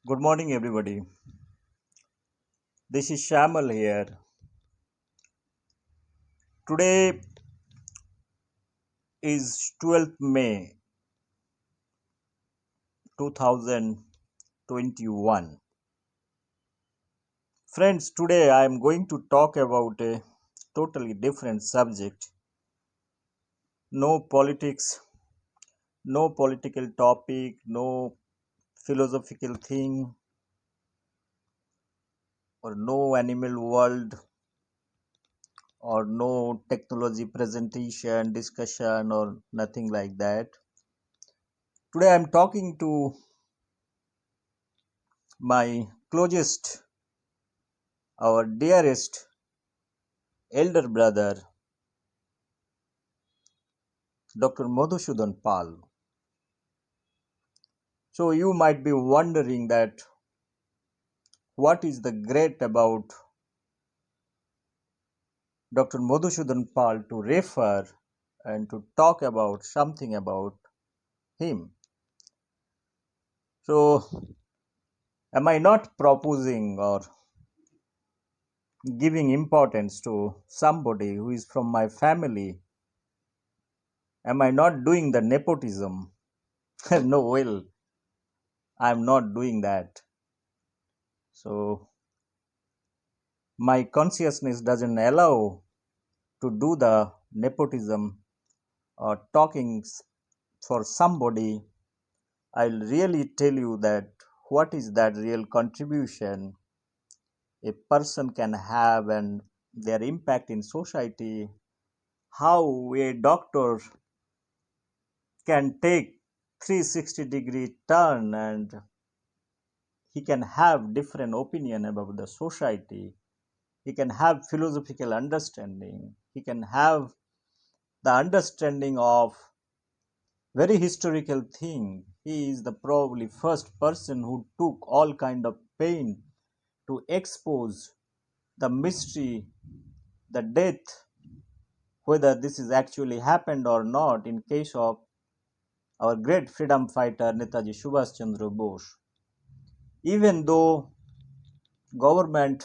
Good morning, everybody. This is Shamal here. Today is 12th May 2021. Friends, today I am going to talk about a totally different subject. No politics, no political topic, no philosophical thing, or no animal world, or no technology presentation, discussion, or nothing like that. Today I am talking to my closest, our dearest elder brother, Dr. Madhusudan Pal. So you might be wondering that what is the great about Dr. Madhusudan Pal to refer and to talk about something about him. So am I not proposing or giving importance to somebody who is from my family? Am I not doing the nepotism? No, well, I'm not doing that. So my consciousness doesn't allow to do the nepotism or talking for somebody. I'll really tell you that what is that real contribution a person can have and their impact in society, how a doctor can take 360-degree turn and he can have different opinion about the society, he can have philosophical understanding, he can have the understanding of very historical thing. He is the probably first person who took all kind of pain to expose the mystery, the death, whether this is actually happened or not in case of our great freedom fighter Netaji Subhash Chandra Bose. Even though government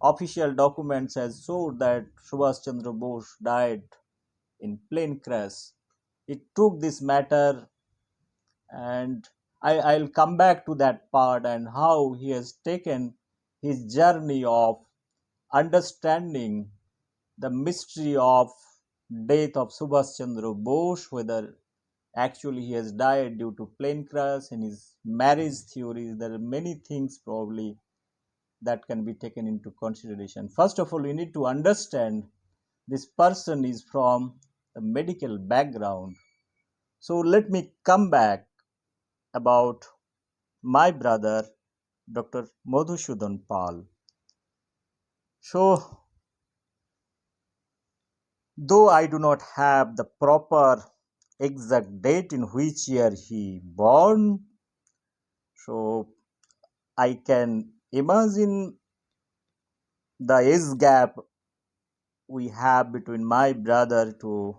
official documents has showed that Subhash Chandra Bose died in plane crash, it took this matter, and I'll come back to that part and how he has taken his journey of understanding the mystery of death of Subhash Chandra Bose, whether actually he has died due to plane crash, and his marriage theories. There are many things probably that can be taken into consideration. First of all, we need to understand this person is from a medical background. So let me come back about my brother, Dr. Madhusudan Pal. So, though I do not have the proper exact date in which year he born, so I can imagine the age gap we have between my brother to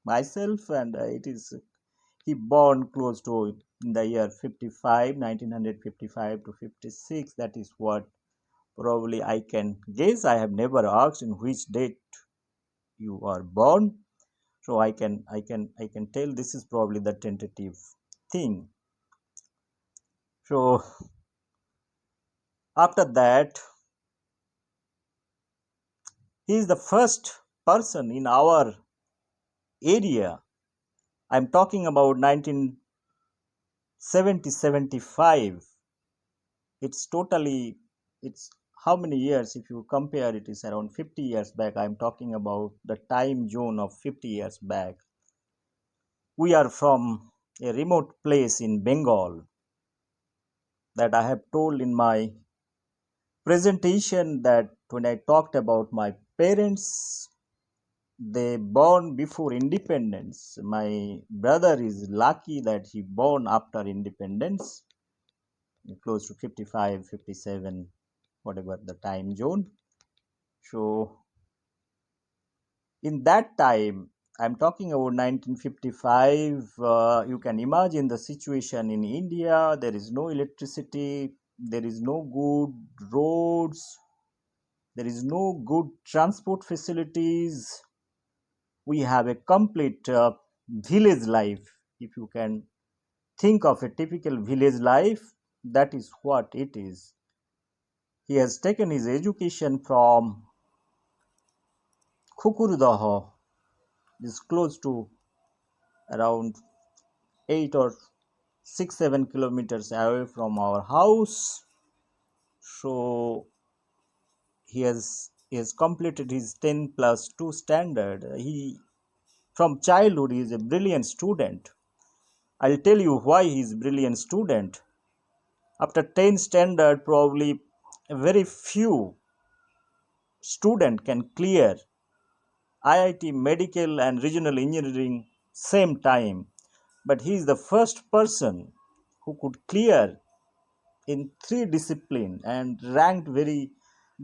myself, and it is he born close to in the year 55, 1955 to 56. That is what probably I can guess. I have never asked in which date you are born, so I can tell this is probably the tentative thing. So after that, he is the first person in our area. I'm talking about 1970 75. It's totally, it's how many years if you compare it is around 50 years back. I'm talking about the time zone of 50 years back. We are from a remote place in Bengal that I have told in my presentation that when I talked about my parents, they born before independence. My brother is lucky that he born after independence, close to 55, 57, whatever the time zone. So in that time, I'm talking about 1955. You can imagine the situation in India. There is no electricity, there is no good roads, there is no good transport facilities. We have a complete village life. If you can think of a typical village life, that is what it is. He has taken his education from Kukurudaho, is close to around 8 or 6 7 kilometers away from our house. So he has completed his 10 plus 2 standard. He from childhood he is a brilliant student. I'll tell you why he is a brilliant student. After 10 standard, probably very few student can clear IIT medical and regional engineering same time, but he is the first person who could clear in three discipline and ranked very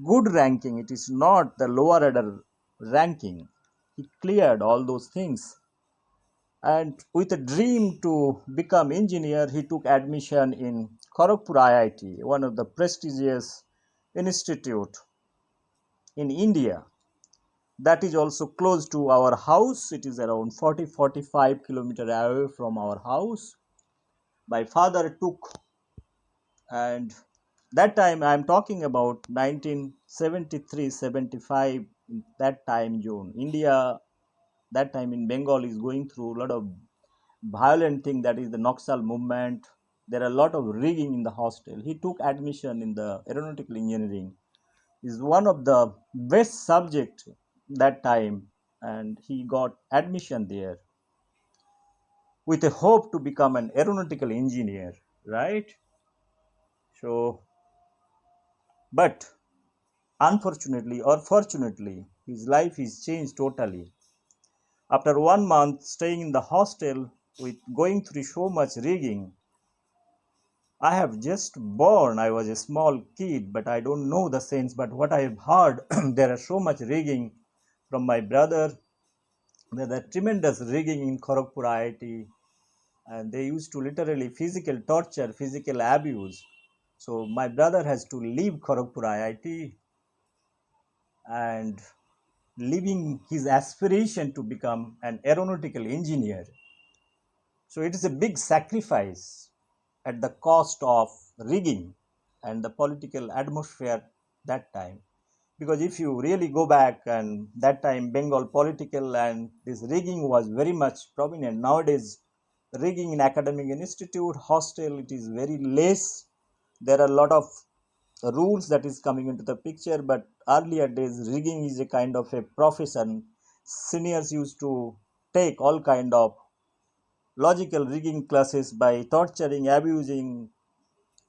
good ranking. It is not the lower order ranking. He cleared all those things, and with a dream to become engineer, he took admission in Kharagpur IIT, one of the prestigious institute in India. That is also close to our house. It is around 40 45 kilometers away from our house. My father took, and that time I am talking about 1973 75. That time June, India, that time in Bengal is going through a lot of violent thing, that is the Naxal movement. There are a lot of rigging in the hostel. He took admission in the aeronautical engineering. Is one of the best subject that time, and he got admission there with a hope to become an aeronautical engineer, right? So, but unfortunately or fortunately, his life is changed totally. After 1 month staying in the hostel with going through so much rigging, I have just born. I was a small kid, but I don't know the sense. But what I have heard, there are so much rigging from my brother. There are tremendous rigging in Kharagpur IIT, and they used to literally physical torture, physical abuse. So my brother has to leave Kharagpur IIT and leaving his aspiration to become an aeronautical engineer. So it is a big sacrifice at the cost of rigging and the political atmosphere that time. Because if you really go back, and that time Bengal political and this rigging was very much prominent. Nowadays, rigging in academic institute, hostel, it is very less. There are a lot of rules that is coming into the picture, but earlier days rigging is a kind of a profession. Seniors used to take all kind of logical rigging classes by torturing, abusing,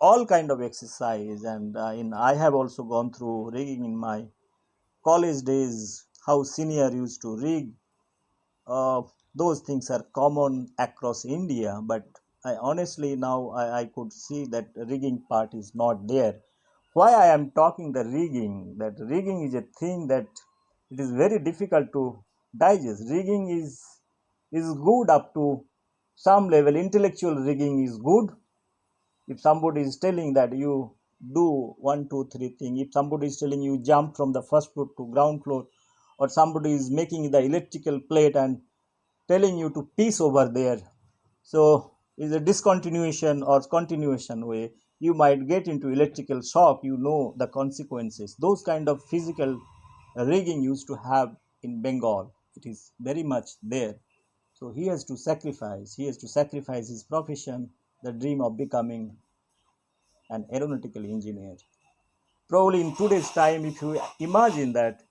all kind of exercise. And in I have also gone through rigging in my college days, how senior used to rig. uh, those things are common across India, but I honestly now I could see that rigging part is not there. Why I am talking the rigging, that rigging is a thing that it is very difficult to digest. Rigging is good up to some level. Intellectual rigging is good. If somebody is telling that you do one two three thing, if somebody is telling you jump from the first floor to ground floor, or somebody is making the electrical plate and telling you to piece over there, so is a discontinuation or continuation way, you might get into electrical shock. You know the consequences. Those kind of physical rigging used to have in Bengal. It is very much there. So he has to sacrifice. He has to sacrifice his profession, the dream of becoming an aeronautical engineer. Probably in today's time, if you imagine that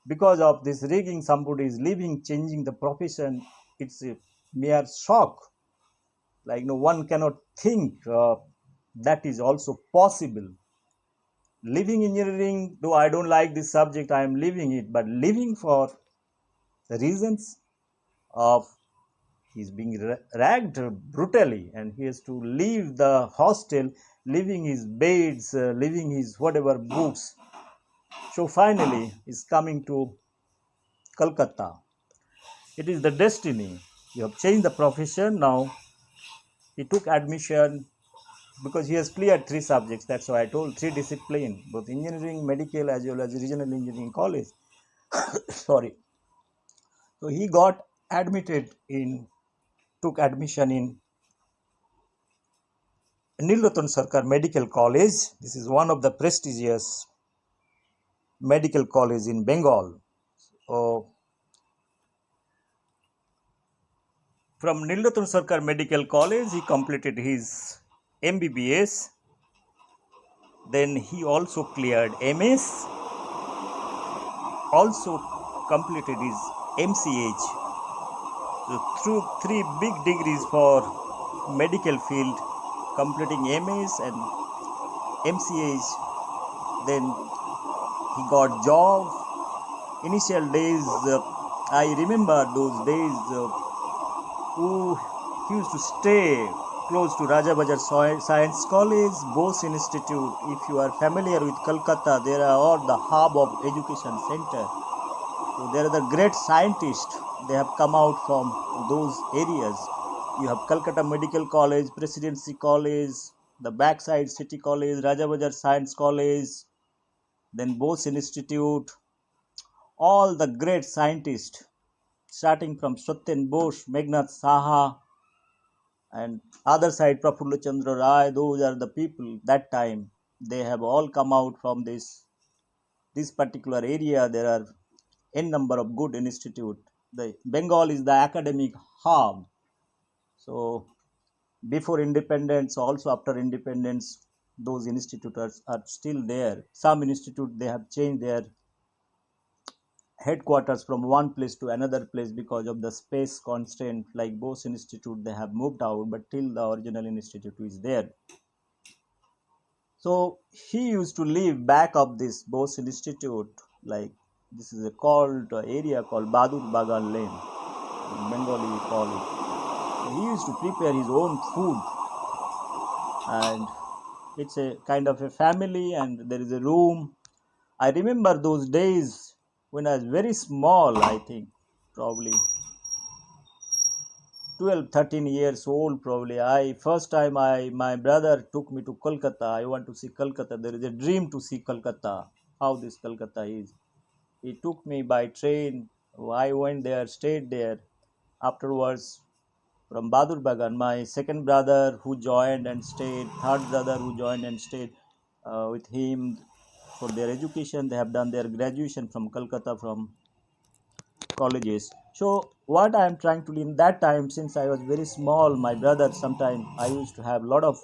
because of this rigging, somebody is leaving, changing the profession, it's a mere shock. Like no one cannot think that is also possible. Leaving engineering, though I don't like this subject, I am leaving it, but leaving for the reasons of he's being ragged brutally, and he has to leave the hostel, leaving his beds, leaving his whatever books. So finally, he's coming to Calcutta. It is the destiny. You have changed the profession. Now he took admission because he has cleared three subjects. That's why I told three discipline, both engineering, medical, as well as regional engineering college. Sorry. So he got admitted in, took admission in Nillothon Sarkar Medical College. This is one of the prestigious medical college in Bengal. So from Nillothon Sarkar Medical College, he completed his MBBS. Then he also cleared MS, also completed his MCH. So through three big degrees for medical field, completing MS and MCH. Then he got job. Initial days, I remember those days. He used to stay close to Raja Bazar Science College, Bose Institute. If you are familiar with Kolkata, there are all the hub of education center. So there are the great scientists. They have come out from those areas. You have Calcutta Medical College, Presidency College, the backside City College, Raja Bazar Science College, then Bose Institute. All the great scientists, starting from Satyen Bose, Meghnad Saha, and other side Prafulla Chandra Rai. Those are the people that time. They have all come out from this particular area. There are n number of good institute. The Bengal is the academic hub. So before independence, also after independence, those institutes are still there. Some institute they have changed their headquarters from one place to another place because of the space constraint. Like Bose Institute, they have moved out, but till the original institute is there. So he used to live back of this Bose Institute. Like this is a called area called Badur Bagan Lane. In Bengali we call it. So he used to prepare his own food, and it's a kind of a family, and there is a room. I remember those days when I was very small. I think probably 12, 13 years old. Probably I first time I my brother took me to Kolkata. I want to see Kolkata. There is a dream to see Kolkata. How this Kolkata is. He took me by train. I went there, stayed there. Afterwards, from Badur Bagan, my second brother who joined and stayed, third brother who joined and stayed with him for their education. They have done their graduation from Kolkata from colleges. So what I am trying to in that time, since I was very small, my brother sometime I used to have a lot of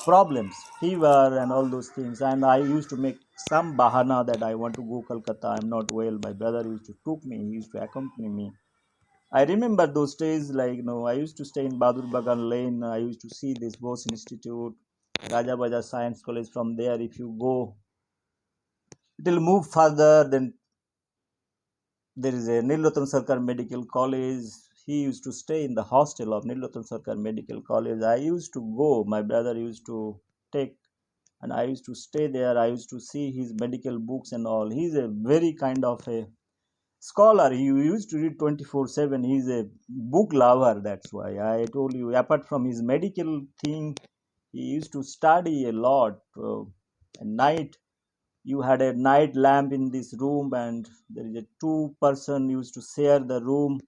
problems, fever and all those things, and I used to make some bahana that I want to go Kolkata. I'm not well. My brother used to took me. He used to accompany me. I remember those days, like I used to stay in Badur Bagan Lane. I used to see this Bose Institute, Raja Baja Science College. From there, if you go, it will move further. Then there is a Nillothon Sarkar Medical College. He used to stay in the hostel of Nillothon Sarkar Medical College. I used to go. My brother used to take, and I used to stay there. I used to see his medical books and all. He's a very kind of a scholar. He used to read 24/7. He's a book lover. That's why I told you. Apart from his medical thing, he used to study a lot. At night, you had a night lamp in this room, and there is a two-person used to share the room,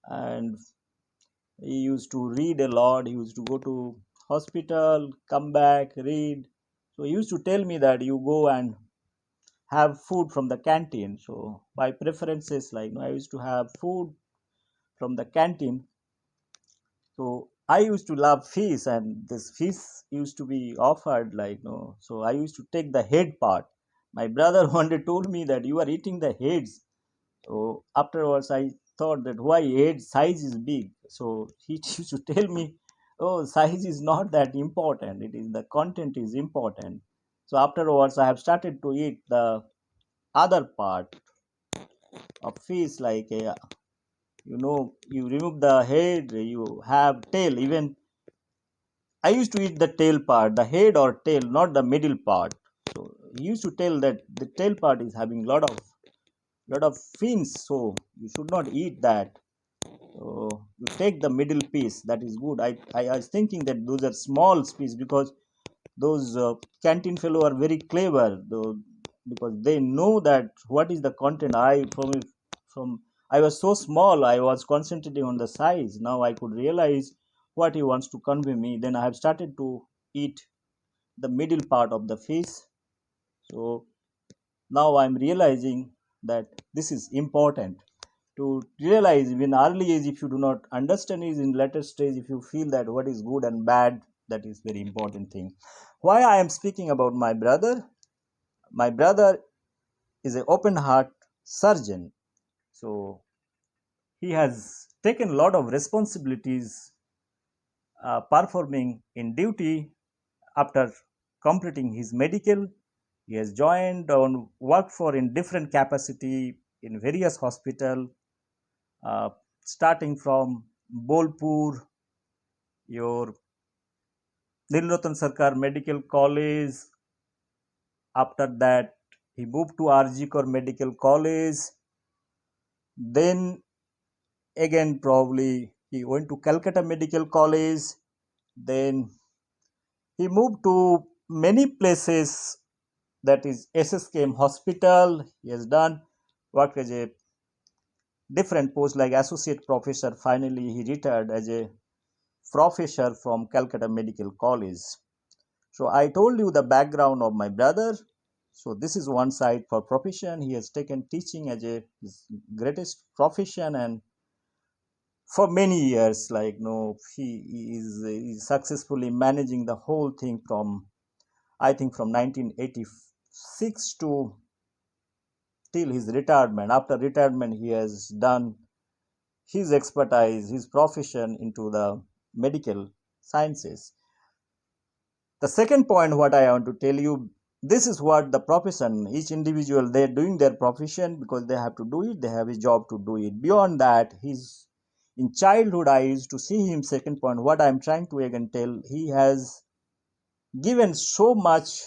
and he used to read a lot. He used to go to hospital, come back, read. So he used to tell me that you go and have food from the canteen. So my preferences, like I used to have food from the canteen. So I used to love fish, and this fish used to be offered like so I used to take the head part. My brother one day told me that you are eating the heads. So afterwards I thought that why head size is big. So he used to tell me, oh, size is not that important. It is the content is important. So afterwards I have started to eat the other part of fish, like you remove the head, you have tail. Even I used to eat the tail part, the head or tail, not the middle part. So he used to tell that the tail part is having lot of fins, so you should not eat that. So you take the middle piece, that is good. I was thinking that those are small piece because those canteen fellow are very clever though, because they know that what is the content. From I was so small, I was concentrating on the size. Now I could realize what he wants to convey me. Then I have started to eat the middle part of the fish. So now I'm realizing that this is important to realize in early age. If you do not understand it in later stage, if you feel that what is good and bad, that is very important thing. Why I am speaking about my brother? My brother is an open heart surgeon. So he has taken a lot of responsibilities, performing in duty. After completing his medical, he has joined on work for in different capacity in various hospital, uh, starting from Bolpur, your Nilratan Sarkar Medical College. After that, he moved to RG Medical College. Then again, probably he went to Calcutta Medical College. Then he moved to many places, that is SSKM Hospital. He has done work as a different post like associate professor. Finally, he retired as a professor from Calcutta Medical College. So I told you the background of my brother. So this is one side for profession. He has taken teaching as a his greatest profession, and for many years, like no, he is successfully managing the whole thing from, I think, from 1986 to till his retirement. After retirement, he has done his expertise, his profession into the medical sciences. The second point, what I want to tell you, this is what the profession, each individual, they're doing their profession because they have to do it, they have a job to do it. Beyond that, he's in childhood, I used to see him. Second point, what I'm trying to again tell, he has given so much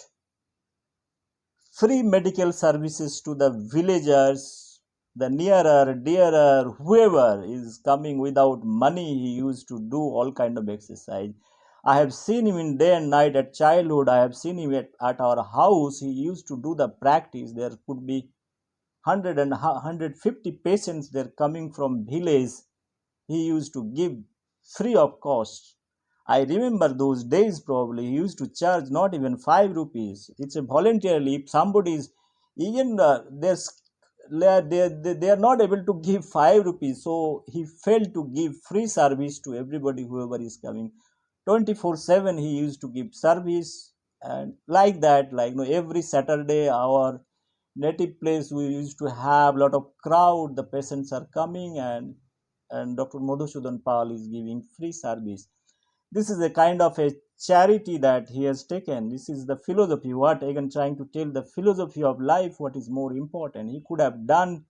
free medical services to the villagers, the nearer, dearer, whoever is coming without money. He used to do all kind of exercise. I have seen him in day and night at childhood. I have seen him at our house. He used to do the practice. There could be 100 and 150 patients. They're coming from village. He used to give free of cost. I remember those days. Probably he used to charge not even 5 rupees. It's a voluntarily. If somebody is even they are not able to give 5 rupees, so he failed to give free service to everybody whoever is coming. 24/7 he used to give service, and like that, like every Saturday our native place we used to have a lot of crowd. The patients are coming, and Dr. Madhusudan Pal is giving free service. This is a kind of a charity that he has taken. This is the philosophy. What again trying to tell, the philosophy of life. What is more important? He could have done,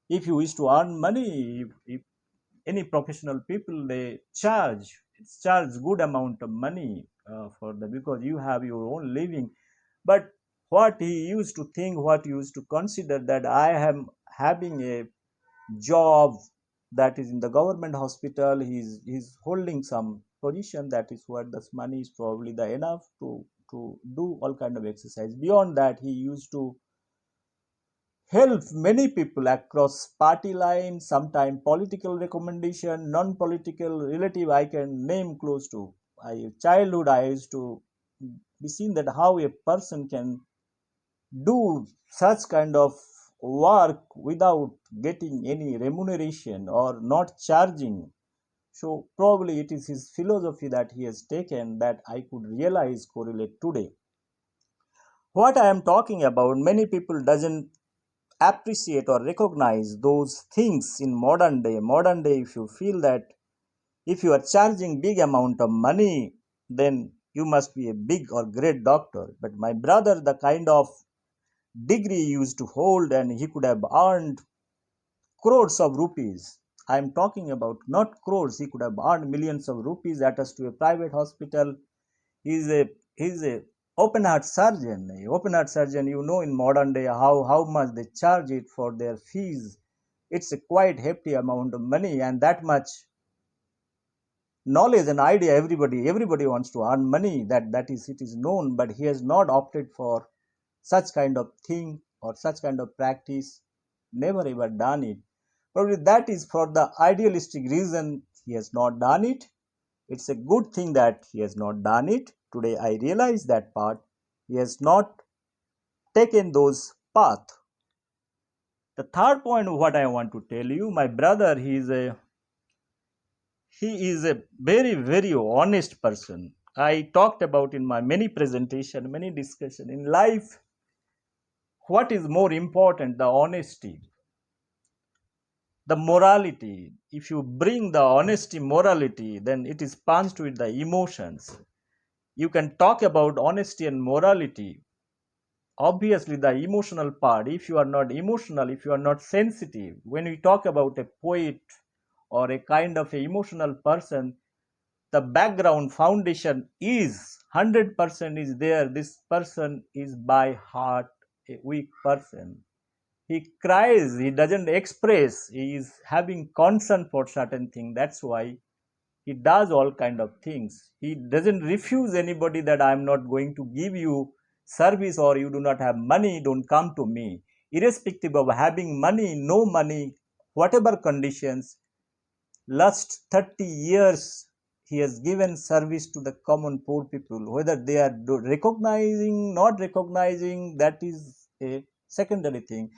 if you wish to earn money. If any professional people, they charge good amount of money for the, because you have your own living. But what he used to think, what he used to consider, that I am having a job that is in the government hospital. He's holding some position, that is what this money is probably the enough to do all kind of exercise. Beyond that, he used to help many people across party lines, sometimes political recommendation, non-political relative. I can name close to childhood. I used to be seen that how a person can do such kind of work without getting any remuneration or not charging. So probably it is his philosophy that he has taken that I could realize, correlate today. What I am talking about, many people doesn't appreciate or recognize those things in modern day. Modern day, if you feel that if you are charging big amount of money, then you must be a big or great doctor. But my brother, the kind of degree he used to hold, and he could have earned crores of rupees. I am talking about not crores. He could have earned millions of rupees attached to a private hospital. He's a open heart surgeon. A open heart surgeon, in modern day how much they charge it for their fees. It's a quite hefty amount of money, and that much knowledge and idea. Everybody wants to earn money, that is, it is known, but he has not opted for such kind of thing or such kind of practice, never ever done it. Probably that is for the idealistic reason he has not done it. It's a good thing that he has not done it. Today I realize that part. He has not taken those path. The third point of what I want to tell you, my brother, he is a very honest person. I talked about in my many presentation, many discussion in life. What is more important? The honesty, the morality. If you bring the honesty, morality, then it is punched with the emotions. You can talk about honesty and morality. Obviously, the emotional part, if you are not emotional, if you are not sensitive, when we talk about a poet or a kind of a emotional person, the background foundation is 100% is there. This person is by heart a weak person. He cries, he doesn't express, he is having concern for certain thing. That's why he does all kind of things. He doesn't refuse anybody that I'm not going to give you service, or you do not have money, don't come to me. Irrespective of having money, no money, whatever conditions, last 30 years he has given service to the common poor people. Whether they are recognizing, not recognizing, that is a secondary thing.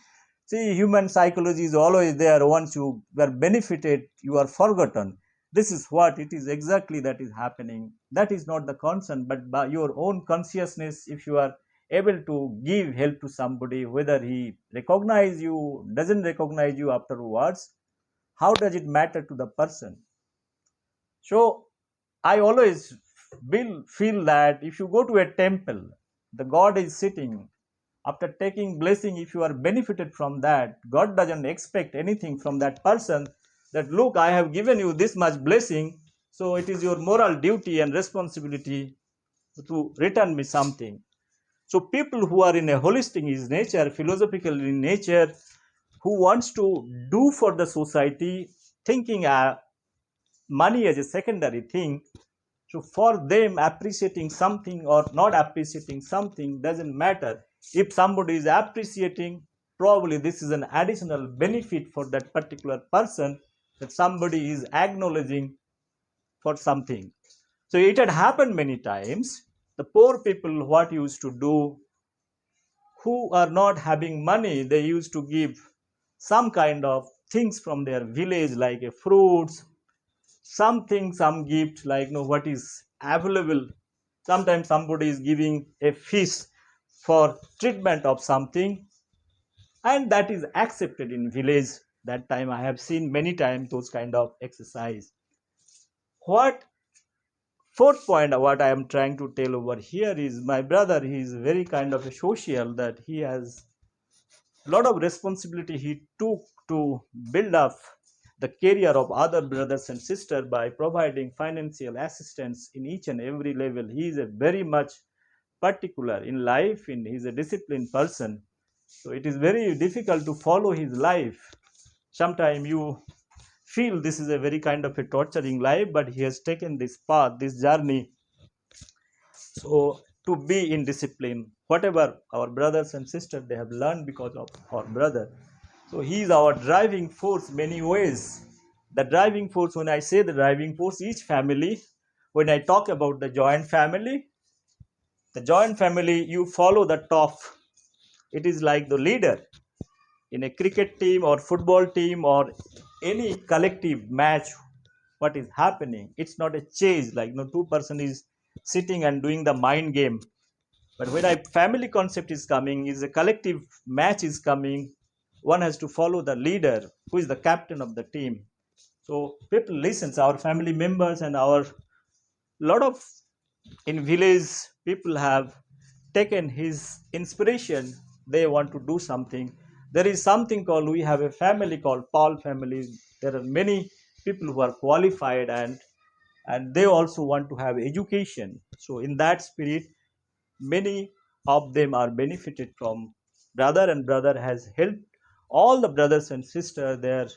See, human psychology is always there. Once you were benefited, you are forgotten. This is what it is exactly that is happening. That is not the concern, but by your own consciousness, if you are able to give help to somebody, whether he recognize you, doesn't recognize you afterwards, how does it matter to the person? So I always will feel that if you go to a temple, the God is sitting. After taking blessing, if you are benefited from that, God doesn't expect anything from that person, that look, I have given you this much blessing, so it is your moral duty and responsibility to return me something. So people who are in a holistic in nature, philosophical in nature, who wants to do for the society, thinking money as a secondary thing, so for them, appreciating something or not appreciating something doesn't matter. If somebody is appreciating, probably this is an additional benefit for that particular person, that somebody is acknowledging for something. So it had happened many times. The poor people, what used to do, who are not having money, they used to give some kind of things from their village, like a fruits, something, some gift, like what is available. Sometimes somebody is giving a fish for treatment of something, and that is accepted in village. That time I have seen many times those kind of exercise. What fourth point what I am trying to tell over here is, my brother, he is very kind of a social, that he has a lot of responsibility he took to build up the career of other brothers and sisters by providing financial assistance in each and every level. He is a very much particular in life, in he is a disciplined person. So it is very difficult to follow his life. Sometimes you feel this is a very kind of a torturing life, but he has taken this path, this journey, so to be in discipline, whatever our brothers and sisters they have learned because of our brother. So he is our driving force many ways. The driving force, when I say the driving force, each family, when I talk about the joint family, you follow the top. It is like the leader in a cricket team or football team or any collective match. What is happening? It's not a chase, like no two-person is sitting and doing the mind game. But when a family concept is coming, is a collective match is coming, one has to follow the leader who is the captain of the team. So people listens, our family members and our lot of in village people have taken his inspiration. They want to do something. There is something called, we have a family called Paul family. There are many people who are qualified, and they also want to have education. So in that spirit, many of them are benefited from brother, and brother has helped all the brothers and sisters, their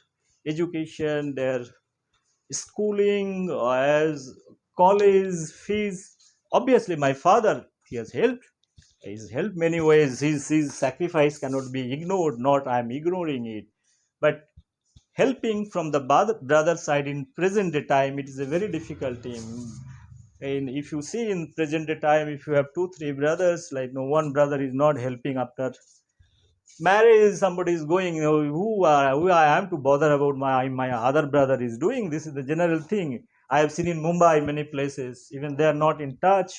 education, their schooling, as college fees. Obviously, my father, he has helped. He's helped many ways. His sacrifice cannot be ignored. Not I am ignoring it, but helping from the brother side in present day time, it is a very difficult thing. And if you see in present day time, if you have two three brothers, like no one brother is not helping after marriage, somebody is going, who I am to bother about my other brother is doing. This is the general thing I have seen in Mumbai, many places. Even they are not in touch.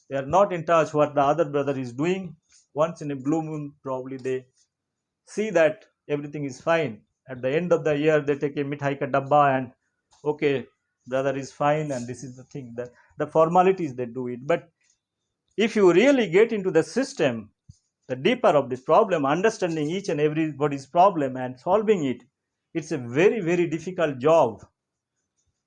They are not in touch what the other brother is doing. Once in a blue moon, probably they see that everything is fine. At the end of the year, they take a mithai ka dabba and okay, brother is fine, and this is the thing, that the formalities they do it. But if you really get into the system, the deeper of this problem, understanding each and everybody's problem and solving it, it's a very, very difficult job.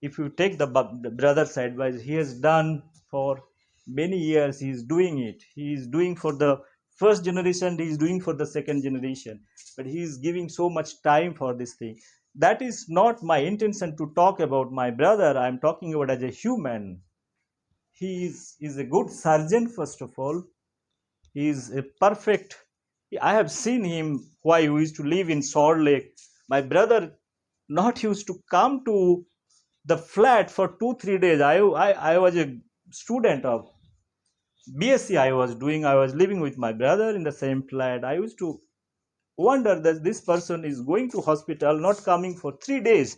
If you take the brother's advice, he has done for many years, he is doing it. He is doing for the first generation, he is doing for the second generation, but he is giving so much time for this thing. That is not my intention to talk about my brother. I am talking about as a human. He is a good surgeon, first of all. He is a perfect. I have seen him why he used to live in Salt Lake. My brother not used to come to the flat for 2 3 days. I was a student of BSc. I was doing. I was living with my brother in the same flat. I used to wonder that this person is going to hospital, not coming for 3 days.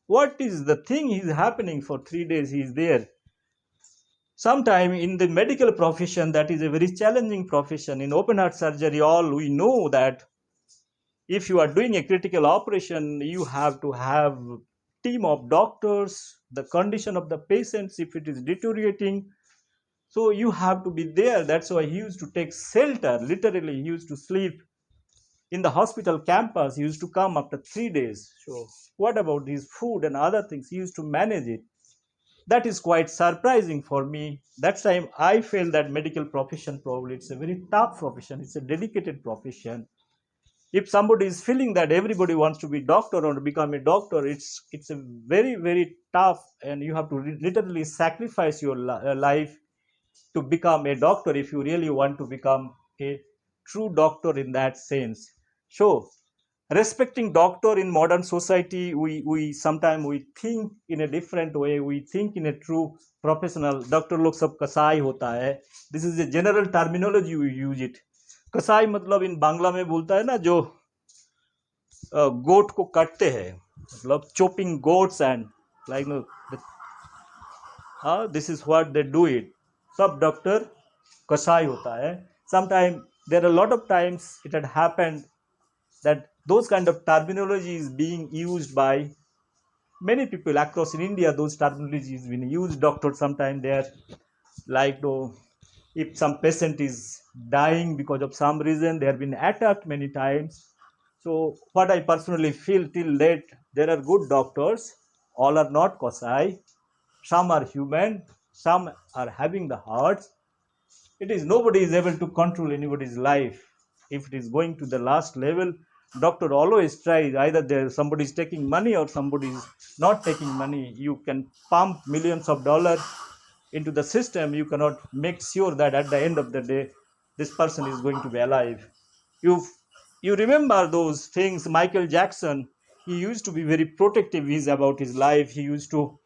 What is the thing is happening for 3 days? He is there. Sometime in the medical profession, that is a very challenging profession. In open heart surgery, all we know that if you are doing a critical operation, you have to have team of doctors, the condition of the patients, if it is deteriorating, so you have to be there. That's why he used to take shelter. Literally, he used to sleep in the hospital campus. He used to come after 3 days. So what about his food and other things? He used to manage it. That is quite surprising for me. That time I felt that medical profession, probably it's a very tough profession, it's a dedicated profession. If somebody is feeling that everybody wants to be doctor or become a doctor, it's a very, very tough, and you have to literally sacrifice your life to become a doctor if you really want to become a true doctor in that sense. So respecting doctor in modern society, we sometimes we think in a different way. We think in a true professional. Doctor log sab kasai hota hai. This is a general terminology, we use it. कसाई मतलब इन बांग्ला में बोलता है ना, जो गोट को काटते हैं, मतलब chopping goats and like no, this is what they do it. सब डॉक्टर कसाई होता है. Sometimes there are a lot of times it had happened that those kind of terminology is being used by many people across in India. Those terminology is being used. Doctors sometimes they are like, no, if some patient is dying because of some reason, they have been attacked many times. So what I personally feel till date, there are good doctors. All are not Kosai. Some are human. Some are having the hearts. It is nobody is able to control anybody's life. If it is going to the last level, doctor always tries. Either there somebody is taking money or somebody is not taking money. You can pump millions of dollars into the system. You cannot make sure that at the end of the day, this person is going to be alive. You remember those things. Michael Jackson, he used to be very protective about his life. He used to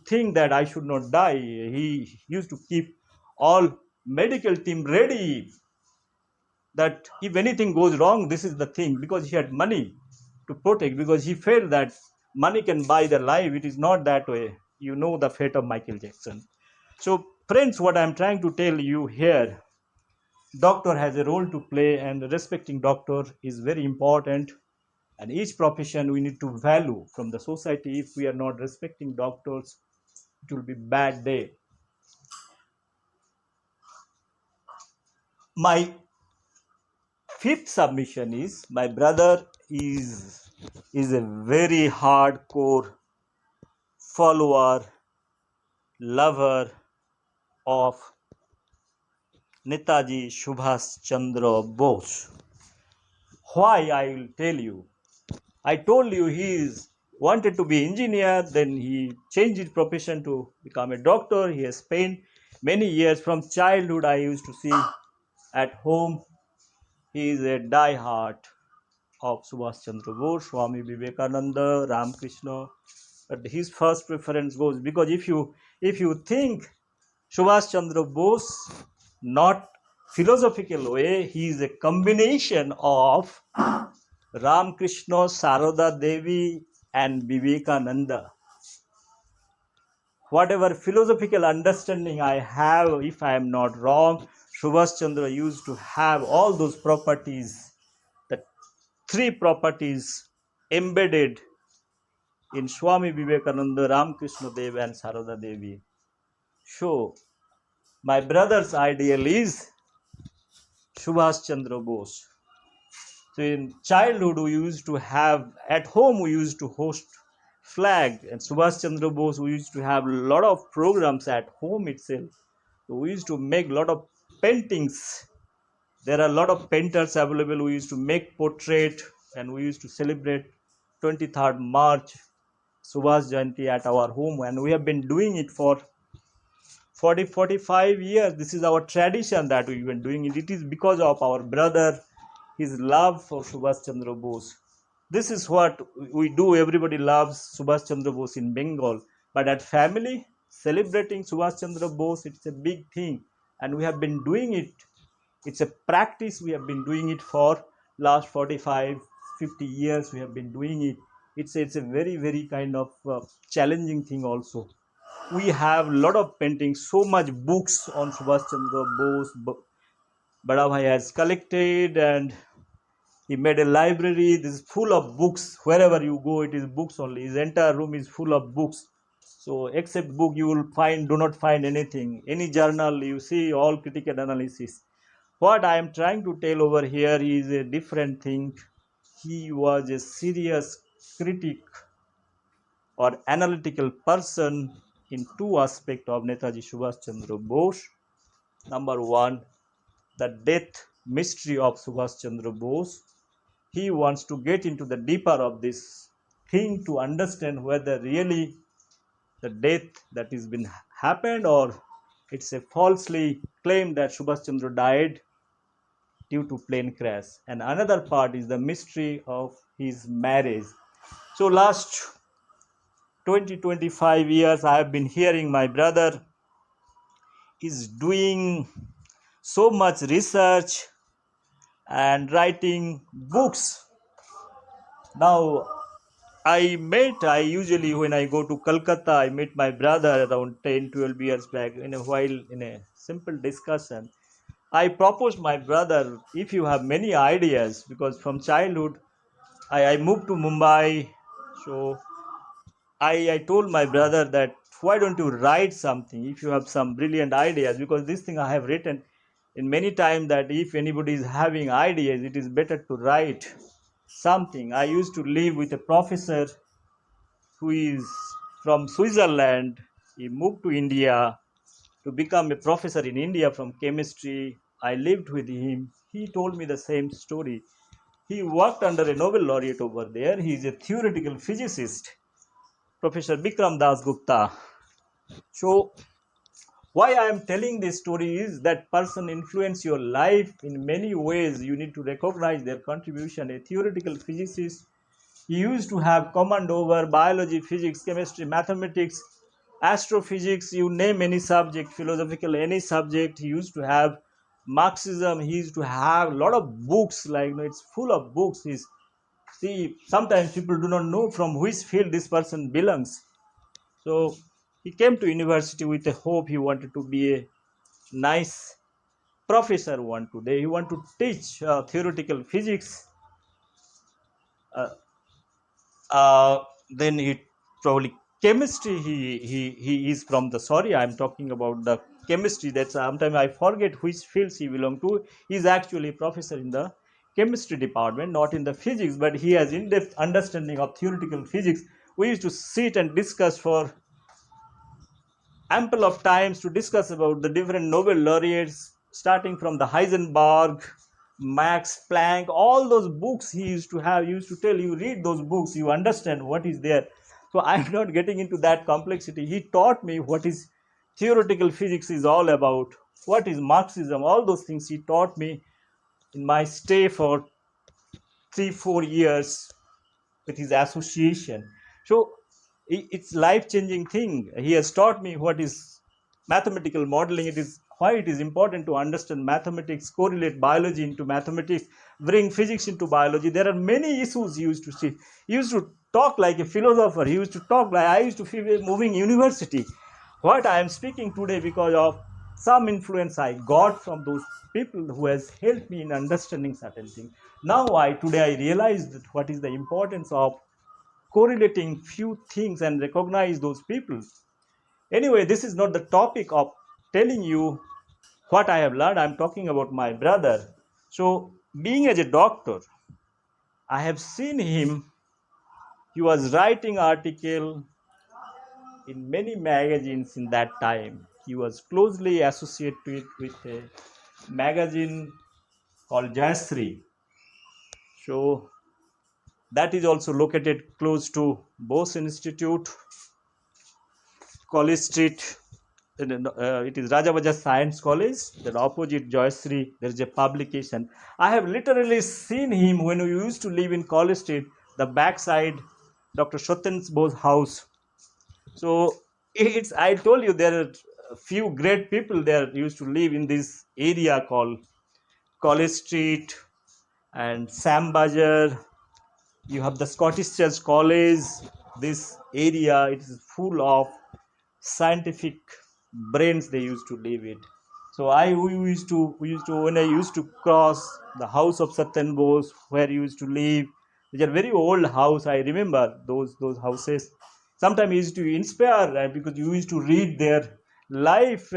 think that I should not die. He used to keep all medical team ready, that if anything goes wrong, this is the thing, because he had money to protect, because he felt that money can buy their life. It is not that way. You know the fate of Michael Jackson. So friends, what I'm trying to tell you here, doctor has a role to play, and respecting doctor is very important. And each profession we need to value from the society. If we are not respecting doctors, it will be bad day. My fifth submission is, my brother is a very hardcore follower, lover of Netaji Subhash Chandra Bose, Why? I will tell you. I told you he is wanted to be engineer, then he changed his profession to become a doctor. He has spent many years from childhood. I used to see at home. He is a die-hard of Subhash Chandra Bose, Swami Vivekananda, Ramakrishna. But his first preference goes because if you think Subhash Chandra Bose, not philosophical way, he is a combination of Ramakrishna, Sarada Devi, and Vivekananda. Whatever philosophical understanding I have, if I am not wrong, Subhash Chandra used to have all those properties, the three properties embedded in Swami Vivekananda, Ramakrishna Dev, and Sarada Devi. So, my brother's ideal is Subhash Chandra Bose. So in childhood, we used to have at home. We used to host flag and Subhash Chandra Bose. We used to have a lot of programs at home itself. So we used to make a lot of paintings. There are a lot of painters available. We used to make portrait and we used to celebrate 23rd March Subhash Jayanti at our home, and we have been doing it for 45 years. This is our tradition that we've been doing it. It is because of our brother, his love for Subhash Chandra Bose. This is what we do. Everybody loves Subhash Chandra Bose in Bengal. But at family, celebrating Subhash Chandra Bose, it's a big thing. And we have been doing it. It's a practice. We have been doing it for last 45, 50 years. We have been doing it. It's a very, very kind of challenging thing also. We have a lot of paintings, so much books on Subhash Chandra Bose. Badabhai has collected and he made a library. This is full of books. Wherever you go, it is books only. His entire room is full of books. So except book, you will do not find anything. Any journal, you see all critical analysis. What I am trying to tell over here is a different thing. He was a serious critic or analytical person in two aspects of Netaji Subhash Chandra Bose. Number one, the death mystery of Subhash Chandra Bose. He wants to get into the deeper of this thing to understand whether really the death that has been happened or it's a falsely claim that Subhash Chandra died due to plane crash. And another part is the mystery of his marriage. So last 20-25 years I have been hearing my brother is doing so much research and writing books. Now I usually when I go to Calcutta, I met my brother around 10-12 years back in a simple discussion. I proposed my brother, if you have many ideas, because from childhood I moved to Mumbai. So I told my brother that why don't you write something if you have some brilliant ideas, because this thing I have written in many times that if anybody is having ideas, it is better to write something. I used to live with a professor who is from Switzerland. He moved to India to become a professor in India from chemistry. I lived with him. He told me the same story. He worked under a Nobel laureate over there. He is a theoretical physicist, Professor Bikram Das Gupta. So, why I am telling this story is that person influence your life in many ways. You need to recognize their contribution. A theoretical physicist, he used to have command over biology, physics, chemistry, mathematics, astrophysics, you name any subject, philosophical, any subject. He used to have Marxism. He used to have a lot of books, like it's full of books. See, sometimes people do not know from which field this person belongs. So he came to university with a hope. He wanted to be a nice professor one today. He wanted to teach theoretical physics. Uh, then he probably chemistry. He is from the I'm talking about the chemistry. That sometimes I forget which fields he belongs to. He's actually a professor in the chemistry department, not in the physics, but he has in-depth understanding of theoretical physics. We used to sit and discuss for ample of times to discuss about the different Nobel laureates, starting from the Heisenberg Max Planck, all those books he used to have, used to tell you, read those books, you understand what is there. So I'm not getting into that complexity. He taught me what is theoretical physics is all about, what is Marxism, all those things he taught me in my stay for 3 4 years with his association. So it's life changing thing. He has taught me what is mathematical modeling. It is why it is important to understand mathematics, correlate biology into mathematics, bring physics into biology. There are many issues he used to see. He used to talk like a philosopher. He used to talk like I used to feel moving university. What I am speaking today because of some influence I got from those people who has helped me in understanding certain things. Now today I realize that what is the importance of correlating few things and recognize those people. Anyway, this is not the topic of telling you what I have learned. I'm talking about my brother. So being as a doctor, I have seen him. He was writing article in many magazines in that time. He was closely associated with a magazine called Jayasri. So that is also located close to Bose Institute, College Street. It is Rajabajaj Science College. Then opposite Joyasri, there is a publication. I have literally seen him when we used to live in College Street, the backside, Dr. Shotan Bose's house. So it's, I told you, there are a few great people there used to live in this area called College Street and Sam Bajar. You have the Scottish Church College. This area, it is full of scientific brains they used to live it. So we used to when I used to cross the house of Satyan Bose where he used to live, which are very old house. I remember those houses. Sometimes he used to inspire because you used to read their life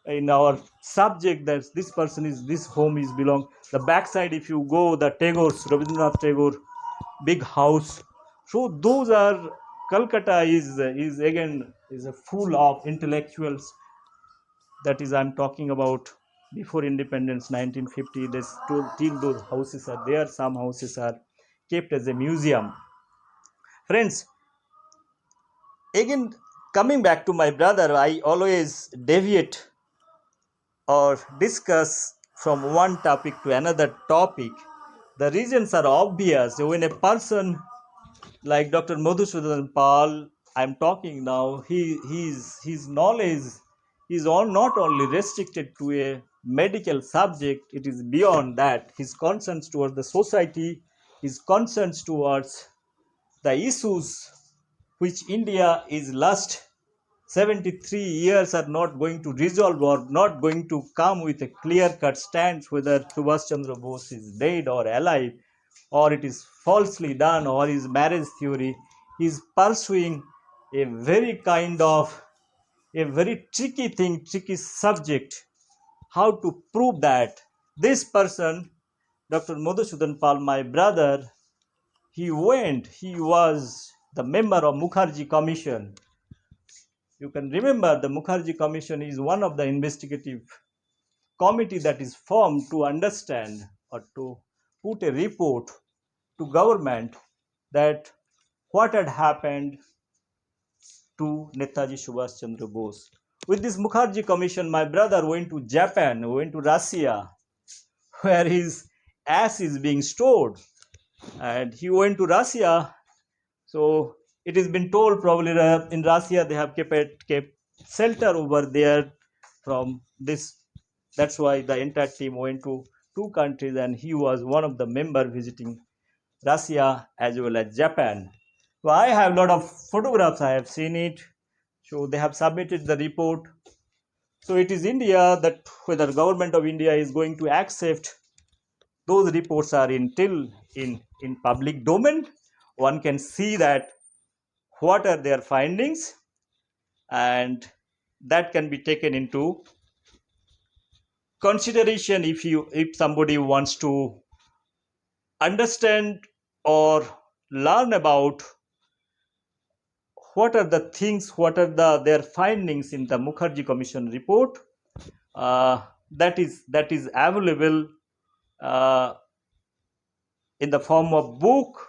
in our subject that this person is this home is belong. The backside, if you go, the Tagore's Rabindranath Tagore big house. So those are Calcutta is again is a full of intellectuals. That is I'm talking about before independence 1950. There's still those houses are there. Some houses are kept as a museum. Friends, again coming back to my brother, I always deviate or discuss from one topic to another topic. The reasons are obvious. When a person like Dr. Madhusudan Pal, I'm talking now, his knowledge is all not only restricted to a medical subject, it is beyond that. His concerns towards the society, his concerns towards the issues which India is last 73 years are not going to resolve or not going to come with a clear-cut stance whether Subhash Chandra Bose is dead or alive, or it is falsely done, or his marriage theory. He is pursuing a very kind of a very tricky thing, tricky subject. How to prove that this person, Dr. Madhusudan Pal, my brother, he was the member of Mukherjee Commission. You can remember the Mukherjee Commission is one of the investigative committee that is formed to understand or to put a report to government that what had happened to Netaji Subhash Chandra Bose. With this Mukherjee Commission, my brother went to Japan, went to Russia, where his ash is being stored. And he went to Russia. So it has been told probably in Russia they have kept shelter over there from this. That's why the entire team went to two countries, and he was one of the member visiting Russia as well as Japan. So I have a lot of photographs. I have seen it. So they have submitted the report. So it is India that whether government of India is going to accept those reports are in public domain. One can see that what are their findings, and that can be taken into consideration if somebody wants to understand or learn about what are the things, what are their findings in the Mukherjee Commission report. That is available uh, in the form of book,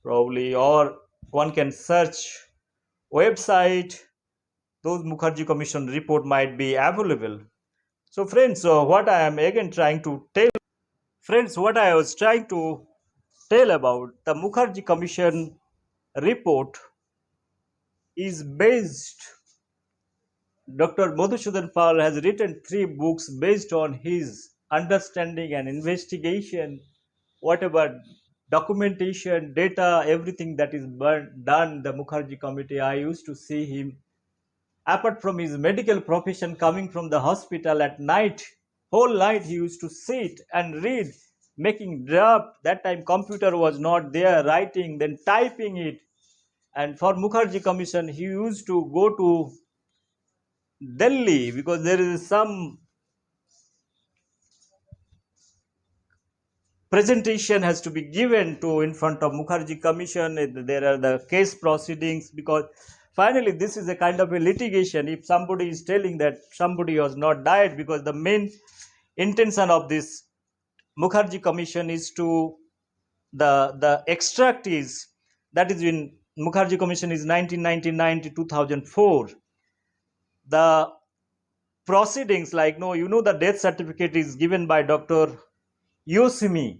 probably, or one can search website. Those Mukherjee Commission report might be available. So, friends, what I am again trying to tell, friends, what I was trying to tell about the Mukherjee Commission report is based. Dr. Madhusudan Pal has written 3 books based on his understanding and investigation, whatever documentation, data, everything that is done, the Mukherjee committee. I used to see him, apart from his medical profession, coming from the hospital at night, whole night he used to sit and read, making draft. That time computer was not there, writing, then typing it. And for Mukherjee Commission, he used to go to Delhi because there is some presentation has to be given to in front of Mukherjee Commission. There are the case proceedings, because finally this is a kind of a litigation. If somebody is telling that somebody was not died, because the main intention of this Mukherjee Commission is to the extract is, that is in Mukherjee Commission is 1999 to 2004. The proceedings, like, no, the death certificate is given by Dr. Yosimi,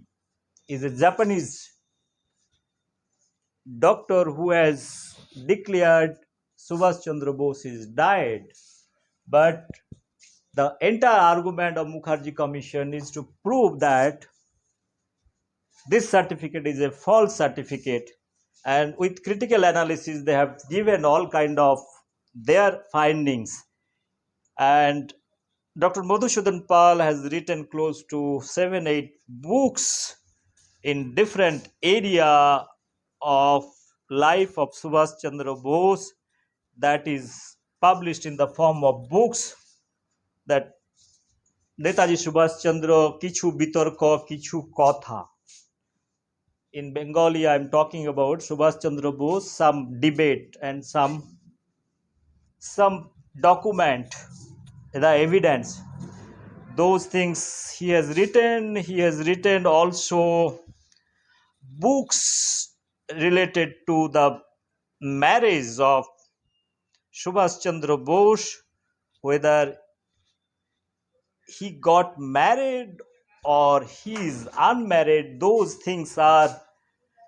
is a Japanese doctor who has declared Subhash Chandra Bose is died. But the entire argument of Mukherjee Commission is to prove that this certificate is a false certificate. And with critical analysis, they have given all kind of their findings. And Dr. Madhusudan Pal has written close to 7-8 books in different area of life of Subhash Chandra Bose, that is published in the form of books, that Netaji Subhash Chandra Kichu Bitorko Kichu Kotha. In Bengali, I am talking about Subhash Chandra Bose, some debate and some document, the evidence. Those things he has written. He has written also books related to the marriage of Subhash Chandra Bose, whether he got married or he is unmarried. Those things are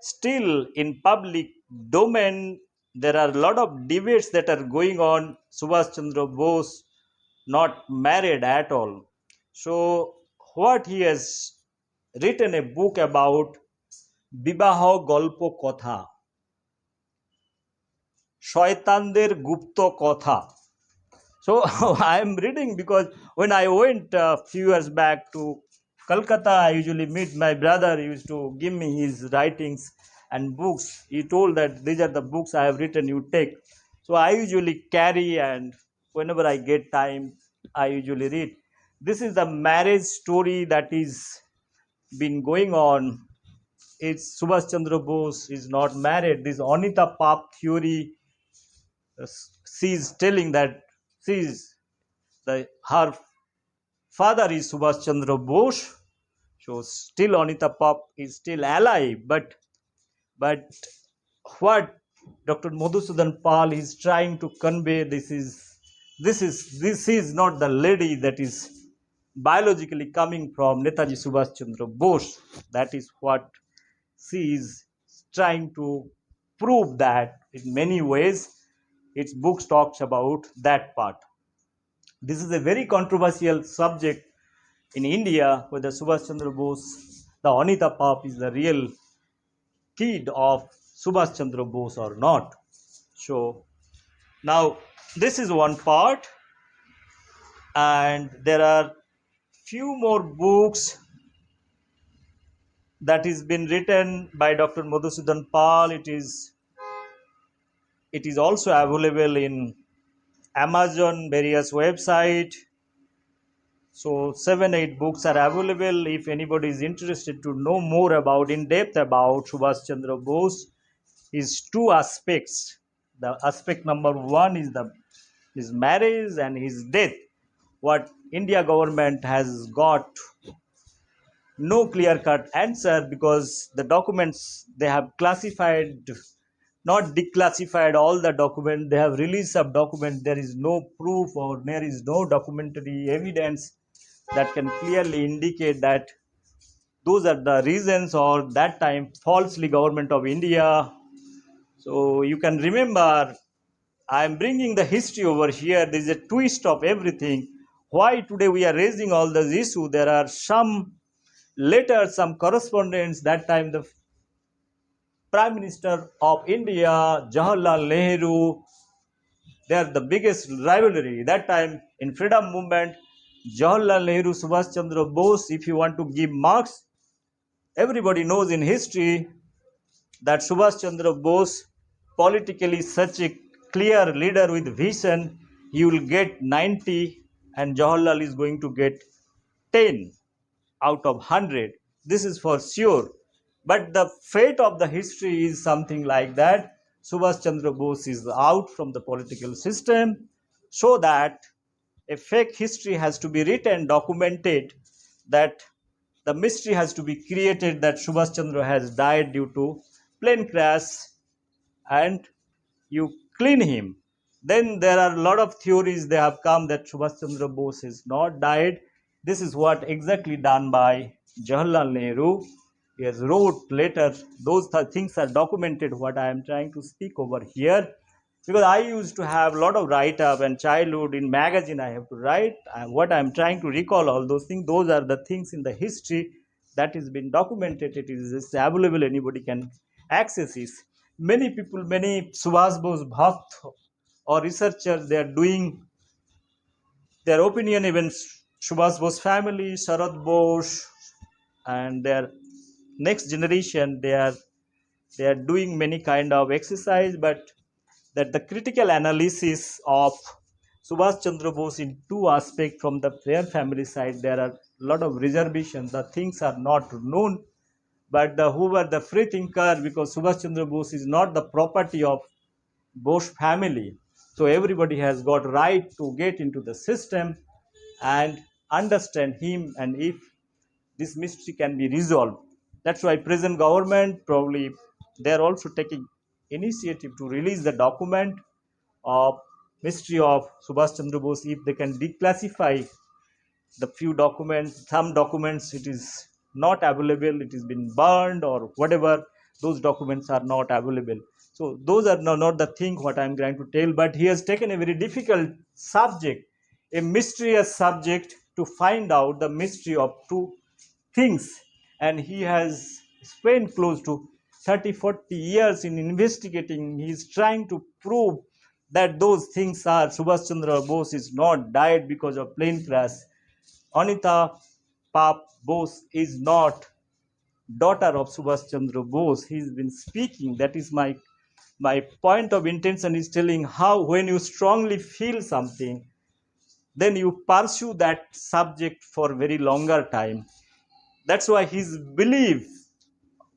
still in public domain. There are a lot of debates that are going on. Subhash Chandra Bose not married at all. So what he has written a book about Bibaho Golpo Kotha, Shaitanদের গুপ্ত কথা. So I am reading because when I went a few years back to Calcutta, I usually meet my brother. He used to give me his writings and books. He told that these are the books I have written, you take. So I usually carry, and whenever I get time, I usually read. This is the marriage story that is been going on. It's Subhash Chandra Bose is not married. This Anita Pap theory, she is telling that her father is Subhash Chandra Bose. So still Anita Pap is still alive, but what Dr. Madhusudan Pal is trying to convey, this is not the lady that is biologically coming from Netaji Subhash Chandra Bose. That is what she is trying to prove, that in many ways its books talks about that part. This is a very controversial subject in India, whether Subhash Chandra Bose, the Anita Pap, is the real kid of Subhash Chandra Bose or not. So now this is one part, and there are few more books that is been written by Dr. Madhusudan Pal. It is also available in Amazon, various website. So 7-8 books are available. If anybody is interested to know more about, in depth about Subhash Chandra Bose, is 2 aspects. The aspect number 1 is his marriage and his death. What India government has got no clear cut answer, because the documents they have classified, not declassified all the document. They have released some document. There is no proof or there is no documentary evidence that can clearly indicate that those are the reasons, or that time falsely government of India. So you can remember, I'm bringing the history over here. There is a twist of everything. Why today we are raising all these issues? There are some letters, some correspondence. That time the Prime Minister of India, Jawaharlal Nehru, they are the biggest rivalry. That time in freedom movement, Jawaharlal Nehru, Subhash Chandra Bose, if you want to give marks, everybody knows in history that Subhash Chandra Bose, politically such a clear leader with vision, he will get 90 and Jawaharlal is going to get 10 out of 100. This is for sure. But the fate of the history is something like that. Subhash Chandra Bose is out from the political system, so that a fake history has to be written, documented, that the mystery has to be created that Subhash Chandra has died due to plane crash, and you clean him. Then there are a lot of theories they have come that Subhash Chandra Bose is not died. This is what exactly done by Jawaharlal Nehru. He has wrote later. Those things are documented. What I am trying to speak over here, because I used to have a lot of write up and childhood in magazine. I have to write. What I am trying to recall all those things. Those are the things in the history that has been documented. It is available. Anybody can access it. Many people, many Subhash Bose Bhakt or researchers, they are doing their opinion. Even Subhash Bose family, Sharad Bose, and their next generation, they are doing many kind of exercise, but that the critical analysis of Subhash Chandra Bose in two aspects. From the their family side, there are a lot of reservations. The things are not known, but who were the free thinker, because Subhash Chandra Bose is not the property of Bose family. So everybody has got right to get into the system and understand him, and if this mystery can be resolved. That's why present government probably they're also taking initiative to release the document of mystery of Subhash Chandra Bose. If they can declassify the few documents, some documents it is not available, it has been burned or whatever, those documents are not available. So those are not the thing what I'm trying to tell, but he has taken a very difficult subject, a mysterious subject, to find out the mystery of two things, and he has spent close to 30-40 years in investigating. He is trying to prove that those things are Subhash Chandra Bose is not died because of plane crash. Anita Pap Bose is not daughter of Subhash Chandra Bose. He's been speaking. That is my point of intention is telling how when you strongly feel something, then you pursue that subject for very longer time. That's why his belief,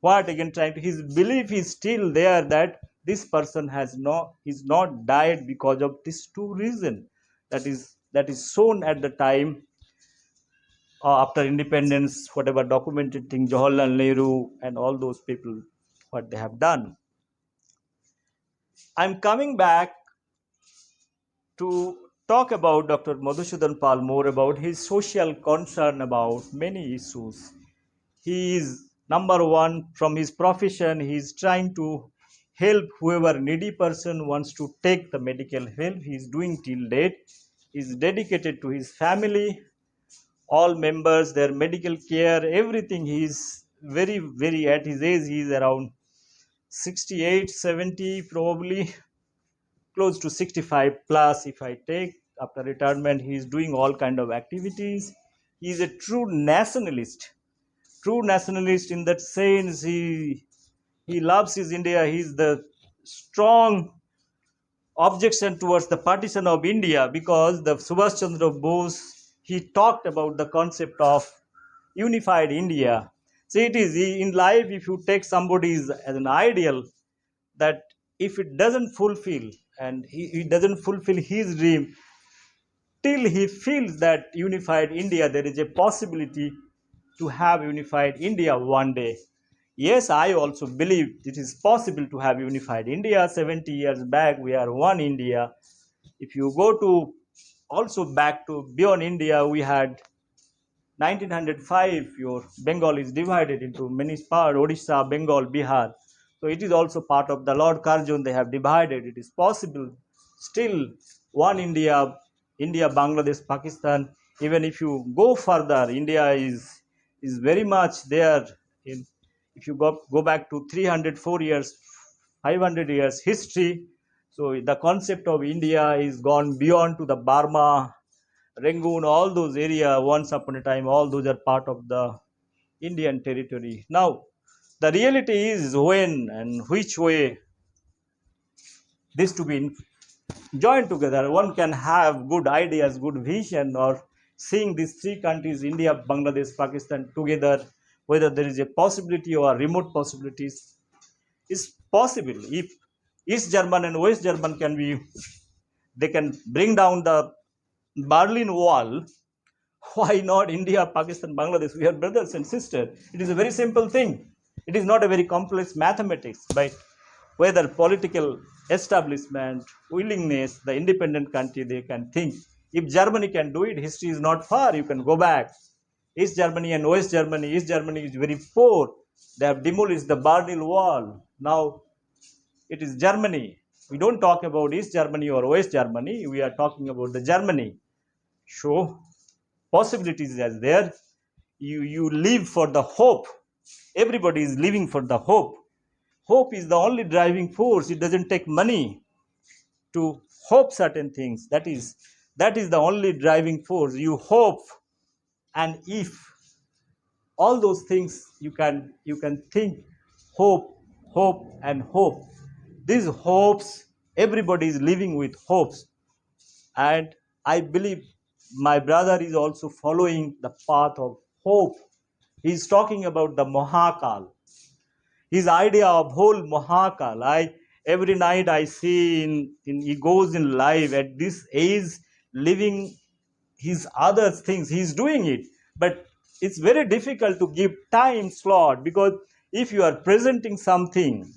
what again trying to, his belief is still there that this person has no, is not died because of these two reasons. That is shown at the time after independence, whatever documented thing, Jawaharlal Nehru and all those people, what they have done. I'm coming back to talk about Dr. Madhusudan Pal more about his social concern about many issues. He is number one from his profession. He is trying to help whoever needy person wants to take the medical help. He is doing till date. He is dedicated to his family, all members, their medical care, everything. He is very at his age. He is around 68, 70, probably close to 65 plus. If I take after retirement, he is doing all kind of activities. He is a true nationalist in that sense. He loves his India. He is the strong objection towards the partition of India, because the Subhash Chandra Bose, he talked about the concept of unified India. So it is in life, if you take somebody as an ideal, that if it doesn't fulfill, and he doesn't fulfill his dream till he feels that unified India, there is a possibility to have unified India one day. Yes, I also believe it is possible to have unified India. 70 years back, we are one India. If you go to also back to beyond India, we had 1905, your Bengal is divided into many parts, Odisha, Bengal, Bihar. So it is also part of the Lord Karjun, they have divided. It is possible still one India, India, Bangladesh, Pakistan. Even if you go further, India is very much there. In, if you go back to 304 years, 500 years history, so the concept of India is gone beyond to the Burma, Rangoon, all those area. Once upon a time, all those are part of the Indian territory. Now, the reality is when and which way this to be joined together. One can have good ideas, good vision, or seeing these three countries, India, Bangladesh, Pakistan, together, whether there is a possibility or remote possibilities, is possible. If East German and West German can be, they can bring down the Berlin Wall. Why not India, Pakistan, Bangladesh? We are brothers and sisters. It is a very simple thing. It is not a very complex mathematics, but whether political establishment, willingness, the independent country, they can think. If Germany can do it, history is not far. You can go back. East Germany and West Germany. East Germany is very poor. They have demolished the Berlin Wall. Now it is Germany. We don't talk about East Germany or West Germany. We are talking about the Germany. So possibilities as there. You live for the hope. Everybody is living for the hope. Hope is the only driving force. It doesn't take money to hope certain things. That is the only driving force. You hope, and if all those things you can think, hope and hope. These hopes, everybody is living with hopes, and I believe my brother is also following the path of hope. He is talking about the Mahakal. His idea of whole Mahakal. Every night I see in he goes in live at this age, living his other things. He's doing it, but it's very difficult to give time slot, because if you are presenting something,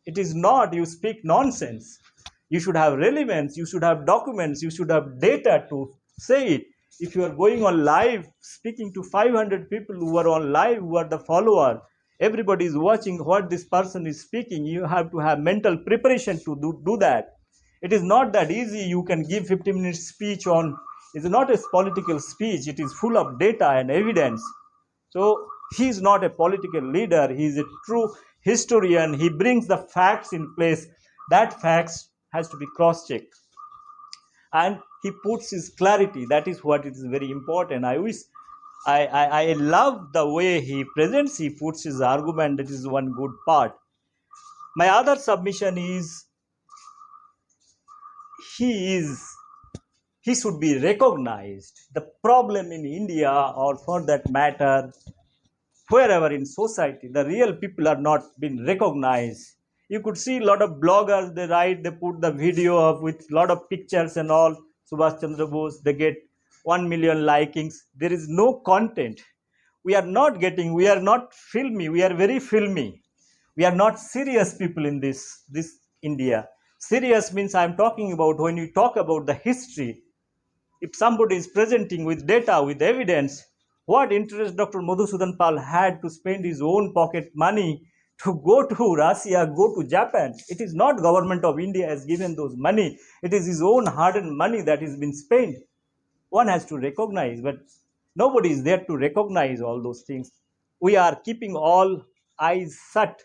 it is not you speak nonsense. You should have relevance, you should have documents, you should have data to say it. If you are going on live speaking to 500 people who are on live, who are the follower, everybody is watching what this person is speaking, you have to have mental preparation to do that. It is not that easy. You can give 50-minute speech on, it's not a political speech, it is full of data and evidence. So he is not a political leader, he is a true historian. He brings the facts in place. That facts has to be cross-checked, and he puts his clarity. That is what is very important. I love the way he presents, he puts his argument. That is one good part. My other submission is he should be recognized. The problem in India, or for that matter, wherever in society, the real people are not being recognized. You could see a lot of bloggers, they write, they put the video up with a lot of pictures and all. Subhash Chandra Bose, they get 1 million likings. There is no content. We are not filmy. We are very filmy. We are not serious people in this India. Serious means I am talking about when you talk about the history. If somebody is presenting with data, with evidence, what interest Dr. Madhusudan Pal had to spend his own pocket money to go to Russia, go to Japan? It is not government of India has given those money. It is his own hard-earned money that has been spent. One has to recognize, but nobody is there to recognize all those things. We are keeping all eyes shut.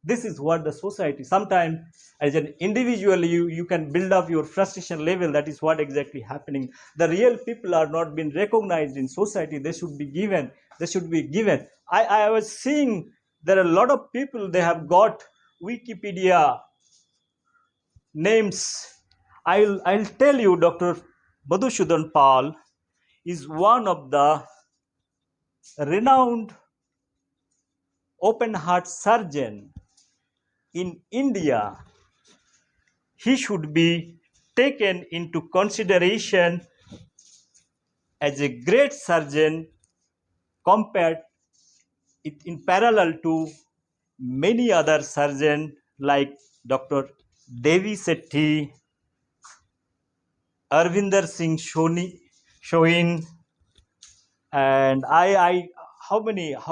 This is what the society, sometimes as an individual, you can build up your frustration level. That is what exactly happening. The real people are not being recognized in society. They should be given. I was seeing there are a lot of people, they have got Wikipedia names. I'll tell you, Dr. Madhusudan Pal is one of the renowned open heart surgeon in India. He should be taken into consideration as a great surgeon compared in parallel to many other surgeons like Dr. Devi Sethi, Arvinder Singh Shoin, and how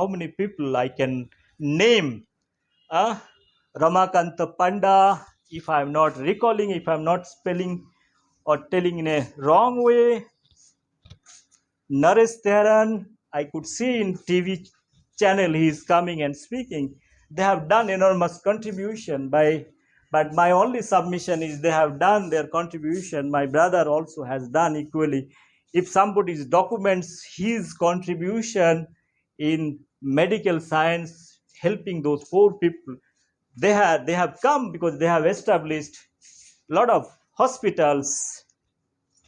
many people I can name? Uh, Ramakant Panda, if I'm not recalling, if I'm not spelling or telling in a wrong way, Naresh Teran, I could see in TV channel he is coming and speaking. They have done enormous contribution but my only submission is they have done their contribution. My brother also has done equally. If somebody documents his contribution in medical science, helping those poor people, they have come because they have established a lot of hospitals.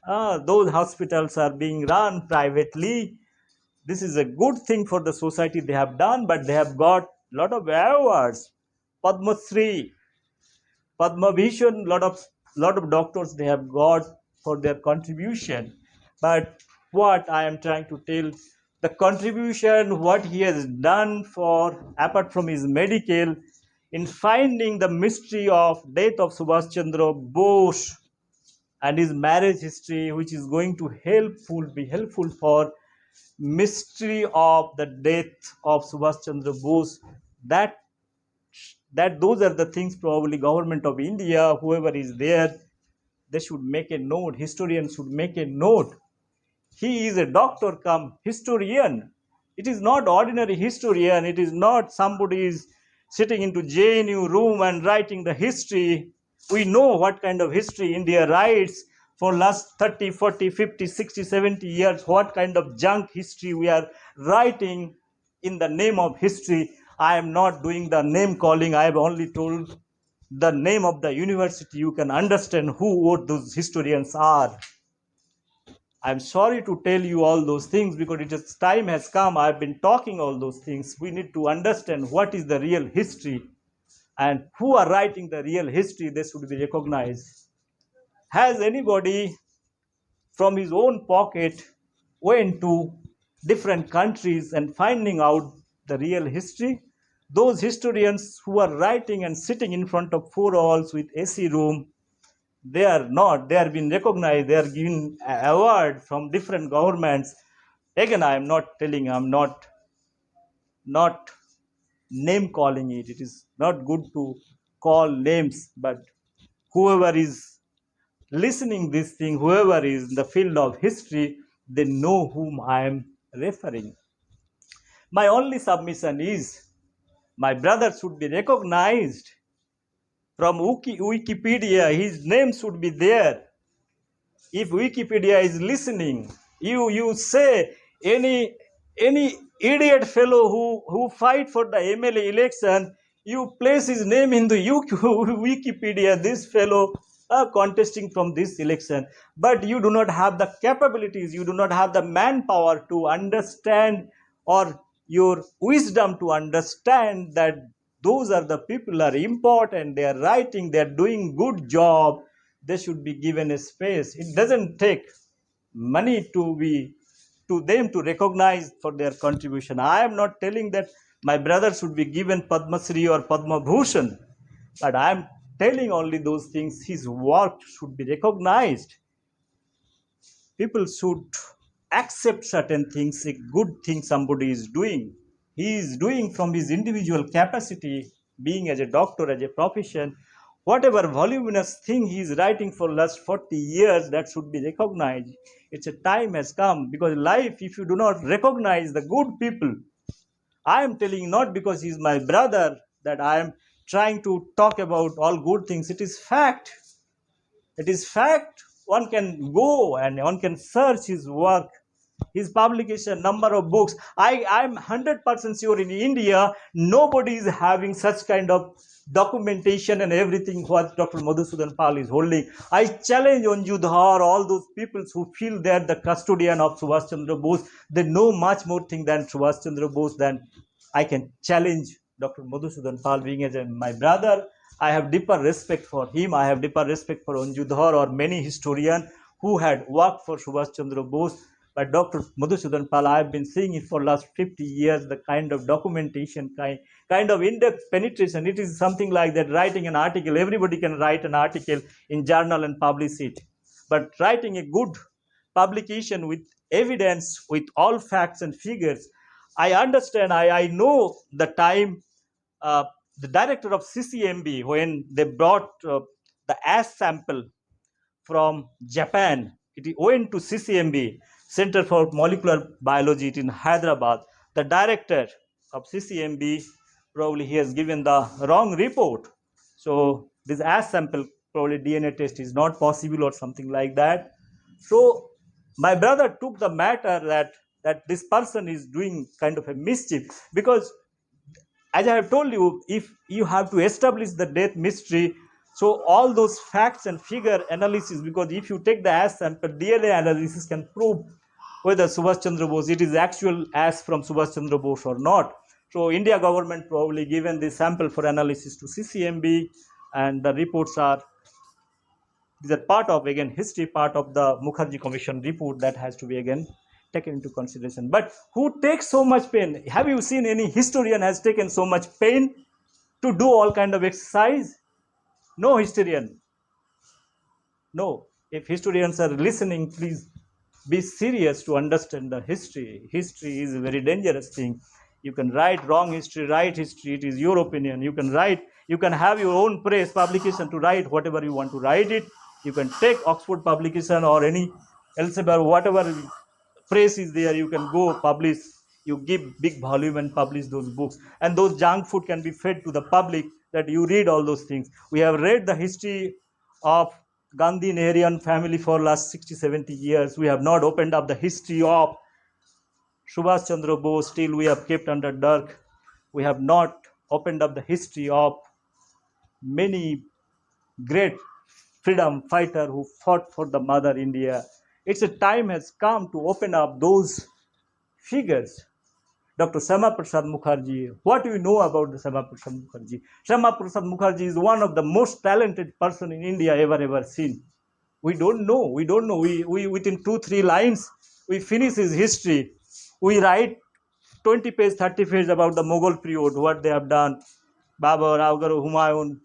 Those hospitals are being run privately. This is a good thing for the society they have done, but they have got a lot of awards. Padma Shri, Padma Bhushan, lot of doctors they have got for their contribution. But what I am trying to tell, the contribution what he has done for apart from his medical in finding the mystery of death of Subhash Chandra Bose and his marriage history, which is going to be helpful for mystery of the death of Subhash Chandra Bose. That those are the things probably government of India, whoever is there, they should make a note. Historians should make a note. He is a doctor come historian. It is not ordinary historian. It is not somebody is sitting into JNU room and writing the history. We know what kind of history India writes for last 30, 40, 50, 60, 70 years, what kind of junk history we are writing in the name of history. I am not doing the name calling. I have only told the name of the university. You can understand what those historians are. I'm sorry to tell you all those things because time has come. I've been talking all those things. We need to understand what is the real history and who are writing the real history. They should be recognized. Has anybody from his own pocket went to different countries and finding out the real history? Those historians who are writing and sitting in front of four walls with AC room, they are not. They are being recognized. They are given award from different governments. Again, I am not telling. I'm not name calling it. It is not good to call names. But whoever is listening this thing, whoever is in the field of history, they know whom I am referring. My only submission is my brother should be recognized from Wikipedia. His name should be there. If Wikipedia is listening, you say any idiot fellow who fight for the MLA election, you place his name in the Wikipedia, this fellow contesting from this election. But you do not have the capabilities, you do not have the manpower to understand or your wisdom to understand that those are the people are important, they are writing, they are doing good job, they should be given a space. It doesn't take money to them to recognize for their contribution. I am not telling that my brother should be given Padma Shri or Padma Bhushan, but I am telling only those things. His work should be recognized. People should accept certain things, a good thing somebody is doing. He is doing from his individual capacity, being as a doctor, as a profession, whatever voluminous thing he is writing for last 40 years, that should be recognized. It's a time has come, because life, if you do not recognize the good people, I am telling not because he is my brother that I am trying to talk about all good things. It is fact. It is fact. One can go and one can search his work, his publication, number of books. I'm 100% sure in India, nobody is having such kind of documentation and everything what Dr. Madhusudan Pal is holding. I challenge Anju Dhar, all those people who feel they are the custodian of Subhash Chandra Bose. They know much more thing than Subhash Chandra Bose. Than I can challenge Dr. Madhusudan Pal, being as my brother. I have deeper respect for him. I have deeper respect for Anju Dhar or many historians who had worked for Subhash Chandra Bose. by Dr. Madhusudan Pal. I have been seeing it for last 50 years, the kind of documentation, kind of in-depth penetration. It is something like that, writing an article. Everybody can write an article in journal and publish it. But writing a good publication with evidence, with all facts and figures, I understand, I know the time uh, the director of CCMB, when they brought the ash sample from Japan, it went to CCMB, Center for Molecular Biology in Hyderabad. The director of CCMB, probably he has given the wrong report. So this ash sample, probably DNA test is not possible or something like that. So my brother took the matter that this person is doing kind of a mischief, because as I have told you, if you have to establish the death mystery, so all those facts and figure analysis, because if you take the ash sample, DNA analysis can prove whether Subhash Chandra Bose, it is actual ash from Subhash Chandra Bose or not. So India government probably given the sample for analysis to CCMB, and the reports are, these are part of, again, history, part of the Mukherjee Commission report that has to be again taken into consideration. But who takes so much pain? Have you seen any historian has taken so much pain to do all kind of exercise? No historian. No. If historians are listening, please be serious to understand the history. History is a very dangerous thing. You can write wrong history, right history, it is your opinion. You can write, you can have your own press publication to write whatever you want to write it. You can take Oxford publication or any Elsevier, whatever press is there, you can go publish, you give big volume and publish those books, and those junk food can be fed to the public, that you read all those things. We have read the history of Gandhi Nehruian family for last 60-70 years. We have not opened up the history of Subhash Chandra Bose, still we have kept under dark. We have not opened up the history of many great freedom fighter who fought for the mother India. It's a time has come to open up those figures. Dr. Sama Prasad Mukherjee, what do you know about the Sama Prasad Mukherjee? Sama Prasad Mukherjee is one of the most talented person in India ever seen. We don't know. We within 2-3 lines, we finish his history. We write 20 page, 30 page about the Mughal period, what they have done. Babar, Augar, Humayun,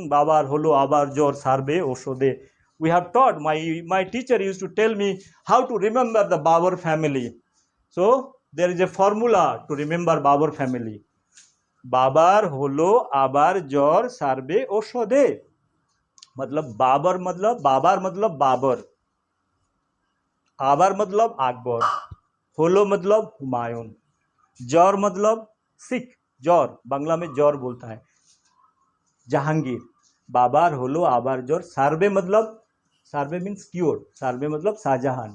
Babar, Holo, Abar, Jor, Sarbe, Oshode. We have taught, my teacher used to tell me how to remember the Babar family. So there is a formula to remember Babar family. Babar, Holo, Abar, Jor, Sarbe, Oshode. मतलब बाबर मतलब बाबर मतलब बाबर, आबर मतलब अकबर, होलो मतलब हुमायूं, जौर मतलब सिख, जौर बांग्ला में जौर बोलता है, जहांगीर, बाबर, होलो, आबर, जौर, सार्बे मतलब, सार्बे मीन्स क्योर, सार्बे मतलब शाहजहां,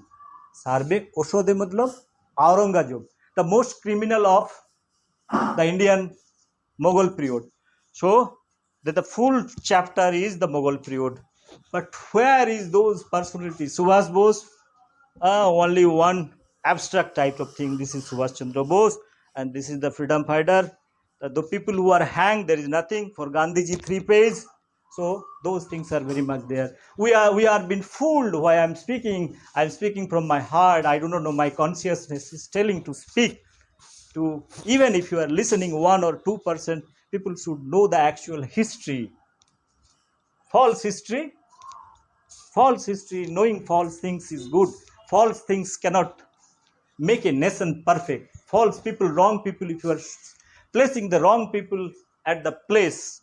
सार्बे ओशोदे मतलब Aurangzeb, the most criminal of the Indian Mughal period. So that the full chapter is the Mughal period. But where is those personalities? Subhash Bose, only one abstract type of thing. This is Subhash Chandra Bose, and this is the freedom fighter. The people who are hanged, there is nothing. For Gandhiji, 3 pages. So those things are very much there. We are being fooled. Why I'm speaking from my heart. I do not know, my consciousness is telling to speak. To even if you are listening 1 or 2%, people should know the actual history. False history, knowing false things is good. False things cannot make a nation perfect. False people, wrong people, if you are placing the wrong people at the place,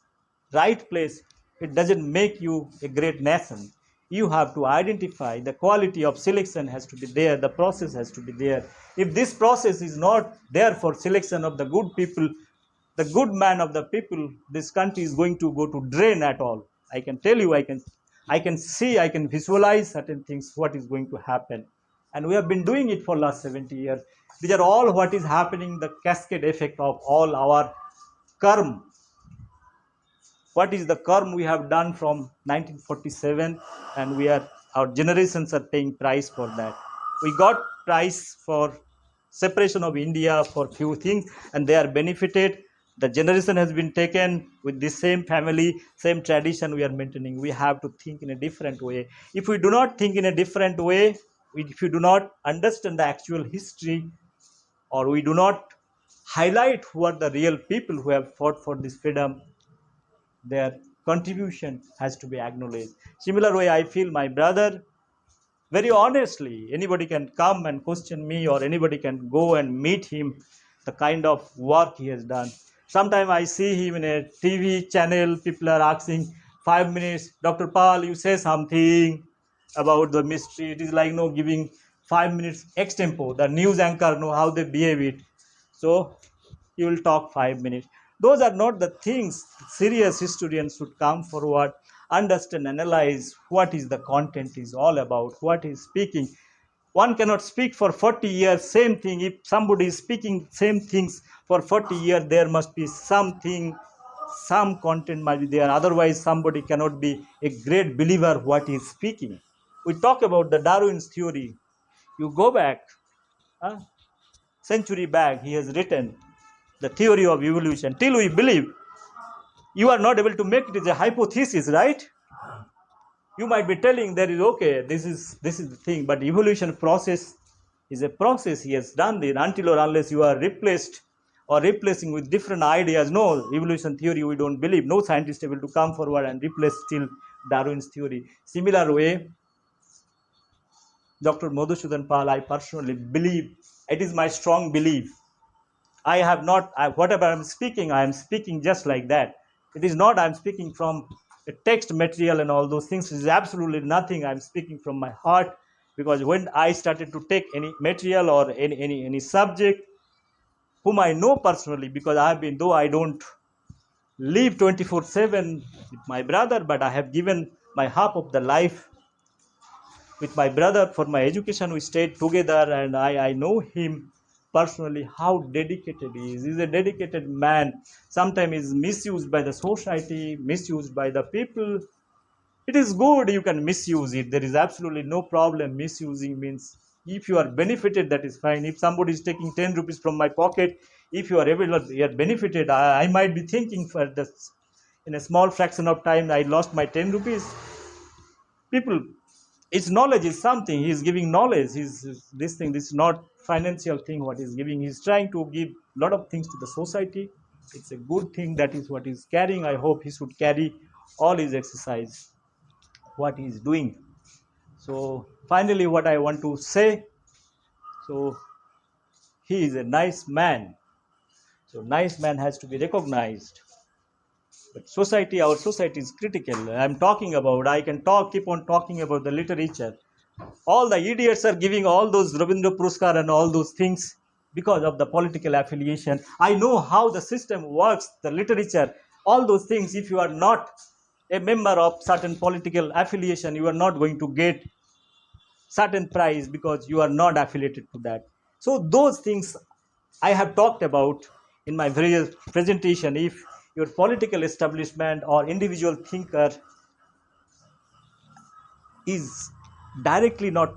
right place, it doesn't make you a great nation. You have to identify the quality of selection has to be there, the process has to be there. If this process is not there for selection of the good people, the good man of the people, this country is going to go to drain at all. I can tell you, I can see, I can visualize certain things, what is going to happen. And we have been doing it for last 70 years. These are all what is happening, the cascade effect of all our karma. What is the karma we have done from 1947, and our generations are paying price for that. We got price for separation of India for few things, and they are benefited. The generation has been taken with the same family, same tradition we are maintaining. We have to think in a different way. If we do not think in a different way, If you do not understand the actual history, or we do not highlight who are the real people who have fought for this freedom, their contribution has to be acknowledged. Similar way, I feel my brother, very honestly, anybody can come and question me, or anybody can go and meet him, the kind of work he has done. Sometimes I see him in a TV channel, people are asking 5 minutes, Dr. Paul, you say something about the mystery. It is like no giving 5 minutes extempo. The news anchor know how they behave it. So you will talk 5 minutes. Those are not the things serious historians should come forward, understand, analyze what is the content is all about, what is speaking. One cannot speak for 40 years same thing. If somebody is speaking same things for 40 years, there must be something, some content might be there. Otherwise, somebody cannot be a great believer what he is speaking. We talk about the Darwin's theory. You go back, huh? Century back, he has written the theory of evolution. Till we believe, you are not able to make it as a hypothesis, right? You might be telling that is okay, this is the thing, but evolution process is a process. He has done it until or unless you are replaced or replacing with different ideas. No evolution theory we don't believe. No scientist able to come forward and replace still Darwin's theory. Similar way, Dr. Madhusudan Pal, I personally believe, it is my strong belief. I have not, whatever I'm speaking, I am speaking just like that. It is not I'm speaking from a text material and all those things. It is absolutely nothing. I'm speaking from my heart, because when I started to take any material or any subject, whom I know personally, because I have been, though I don't live 24/7 with my brother, but I have given my half of the life with my brother for my education. We stayed together, and I know him personally, how dedicated he is. He's a dedicated man. Sometimes he's misused by the society, misused by the people. It is good, you can misuse it. There is absolutely no problem. Misusing means if you are benefited, that is fine. If somebody is taking 10 rupees from my pocket, if you are able to get benefited, I might be thinking for this in a small fraction of time, I lost my 10 rupees. People, its knowledge is something. He is giving knowledge. This thing, this is not financial thing what he's giving. He's trying to give a lot of things to the society. It's a good thing. That is what he's carrying. I hope he should carry all his exercise what he's doing. So finally what I want to say, so he is a nice man. So nice man has to be recognized. But society, our society is critical. I'm talking about, I can keep on talking about the literature. All the idiots are giving all those Rabindra Puruskar and all those things because of the political affiliation. I know how the system works, the literature, all those things. If you are not a member of certain political affiliation, you are not going to get certain prize because you are not affiliated to that. So those things I have talked about in my various presentation. If your political establishment or individual thinker is directly not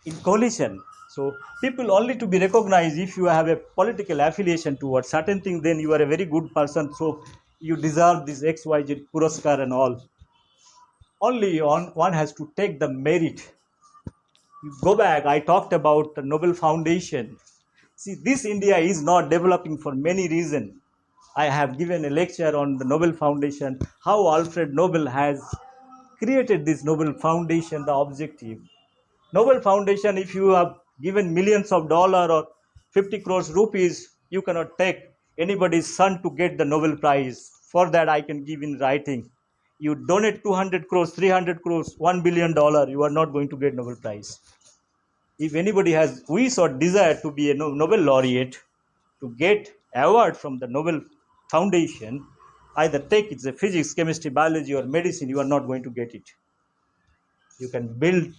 in coalition, so people only to be recognized if you have a political affiliation towards certain thing, then you are a very good person, so you deserve this XYZ Puraskar and all. Only on one has to take the merit. You go back, I talked about the Nobel Foundation. See, this India is not developing for many reasons. I have given a lecture on the Nobel Foundation, how Alfred Nobel has created this Nobel Foundation, the objective. Nobel Foundation, if you have given millions of dollars or 50 crores rupees, you cannot take anybody's son to get the Nobel Prize. For that, I can give in writing. You donate 200 crores, 300 crores, $1 billion, you are not going to get Nobel Prize. If anybody has wish or desire to be a Nobel laureate, to get award from the Nobel Foundation, either take it's a physics, chemistry, biology, or medicine, you are not going to get it. You can build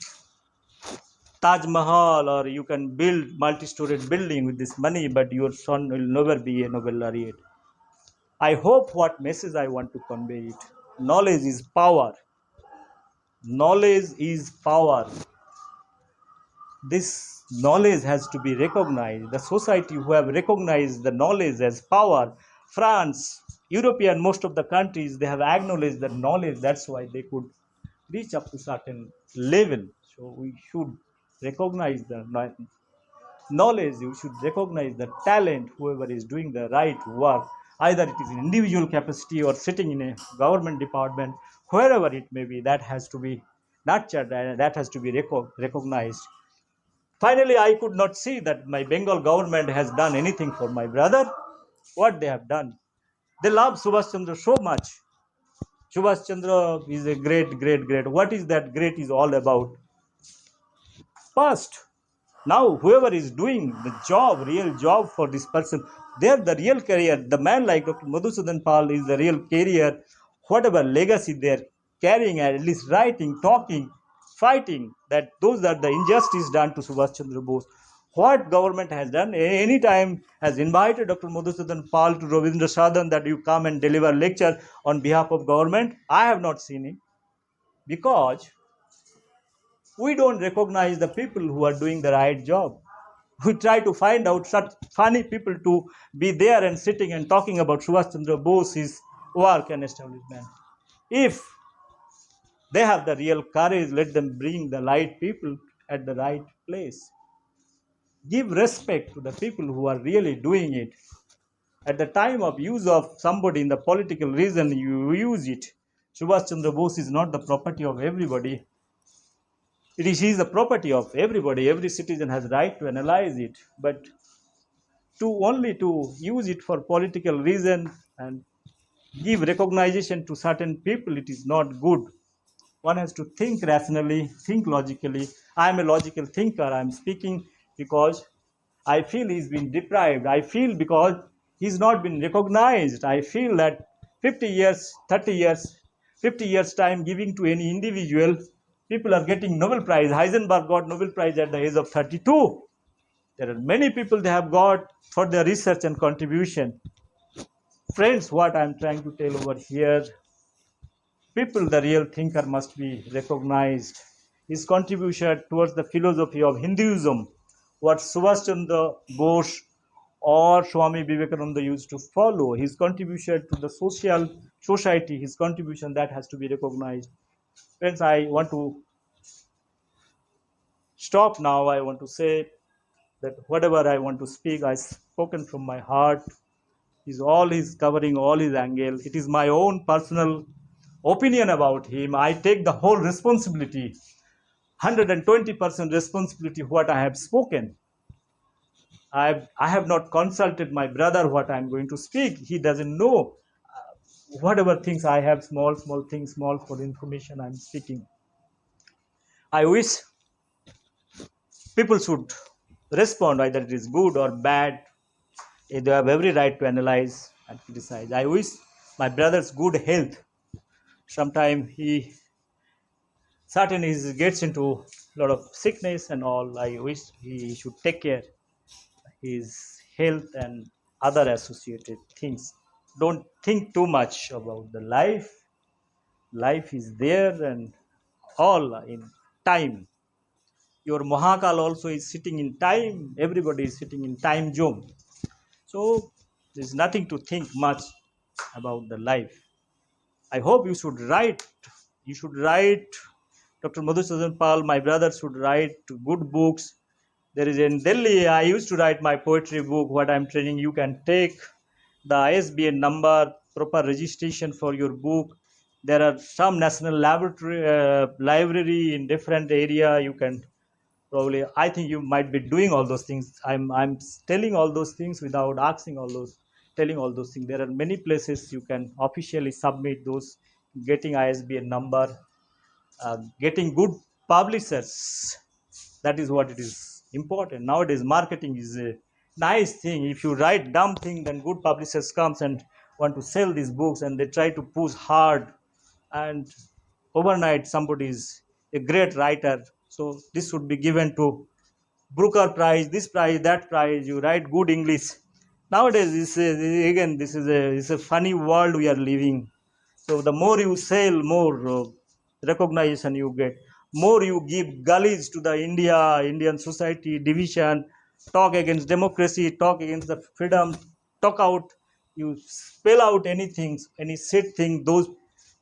Taj Mahal or you can build multi-storied building with this money, but your son will never be a Nobel laureate. I hope what message I want to convey it. Knowledge is power. Knowledge is power. This knowledge has to be recognized. The society who have recognized the knowledge as power, France, European, most of the countries, they have acknowledged the knowledge. That's why they could reach up to certain level. So we should recognize the knowledge, you should recognize the talent, whoever is doing the right work, either it is in individual capacity or sitting in a government department, wherever it may be, that has to be nurtured and that has to be recognized. Finally, I could not see that my Bengal government has done anything for my brother. What they have done? They love Subhash Chandra so much. Subhash Chandra is a great, great, great. What is that great is all about? Past. Now, whoever is doing the job, real job for this person, they're the real career. The man like Dr. Madhusudan Pal is the real career. Whatever legacy they're carrying, at least writing, talking, fighting, that those are the injustice done to Subhash Chandra Bose. What government has done, any time has invited Dr. Madhusudan Pal to Ravindra Sadan that you come and deliver lecture on behalf of government. I have not seen it because we don't recognize the people who are doing the right job. We try to find out such funny people to be there and sitting and talking about Subhash Chandra Bose, his work and establishment. If they have the real courage, let them bring the right people at the right place. Give respect to the people who are really doing it. At the time of use of somebody in the political reason, you use it. Subhash Chandra Bose is not the property of everybody. It is the property of everybody. Every citizen has right to analyze it, but to use it for political reason and give recognition to certain people, it is not good. One has to think rationally, think logically. I am a logical thinker. I am speaking because I feel he's been deprived. I feel because he's not been recognized. I feel that 50 years, 30 years, 50 years time giving to any individual, people are getting Nobel Prize. Heisenberg got Nobel Prize at the age of 32. There are many people they have got for their research and contribution. Friends, what I'm trying to tell over here, people, the real thinker must be recognized. His contribution towards the philosophy of Hinduism, what Subhash Chandra Bose or Swami Vivekananda used to follow, his contribution to the society, his contribution that has to be recognized. Friends, I want to stop now. I want to say that whatever I want to speak, I spoken from my heart. Is covering all his angle. It is my own personal opinion about him. I take the whole responsibility, 120% responsibility what I have spoken. I have not consulted my brother what I am going to speak. He doesn't know whatever things I have, small things, small for information I am speaking. I wish people should respond, either it is good or bad. They have every right to analyze and criticize. I wish my brother's good health. Sometimes he certainly gets into a lot of sickness and all. I wish he should take care his health and other associated things. Don't think too much about the life. Life is there and all in time. Your Mahakal also is sitting in time. Everybody is sitting in time zone. So there's nothing to think much about the life. I hope you should write. You should write. Dr. Madhusudan Pal, my brother, should write good books. There is in Delhi, I used to write my poetry book. What I'm training, you can take the ISBN number, proper registration for your book. There are some national library in different area. You can probably, I think you might be doing all those things. I'm telling all those things without asking all those, telling all those things. There are many places you can officially submit those, getting ISBN number, getting good publishers. That is what it is important. Nowadays, marketing is a nice thing. If you write dumb thing, then good publishers comes and want to sell these books, and they try to push hard, and overnight somebody is a great writer. So this should be given to Brooker Prize, this prize, that prize. You write good English. Nowadays, this is a funny world we are living. So the more you sell, more recognition you get. More you give gullies to the Indian society division. Talk against democracy. Talk against the freedom. Talk out. You spell out anything, any said thing. Those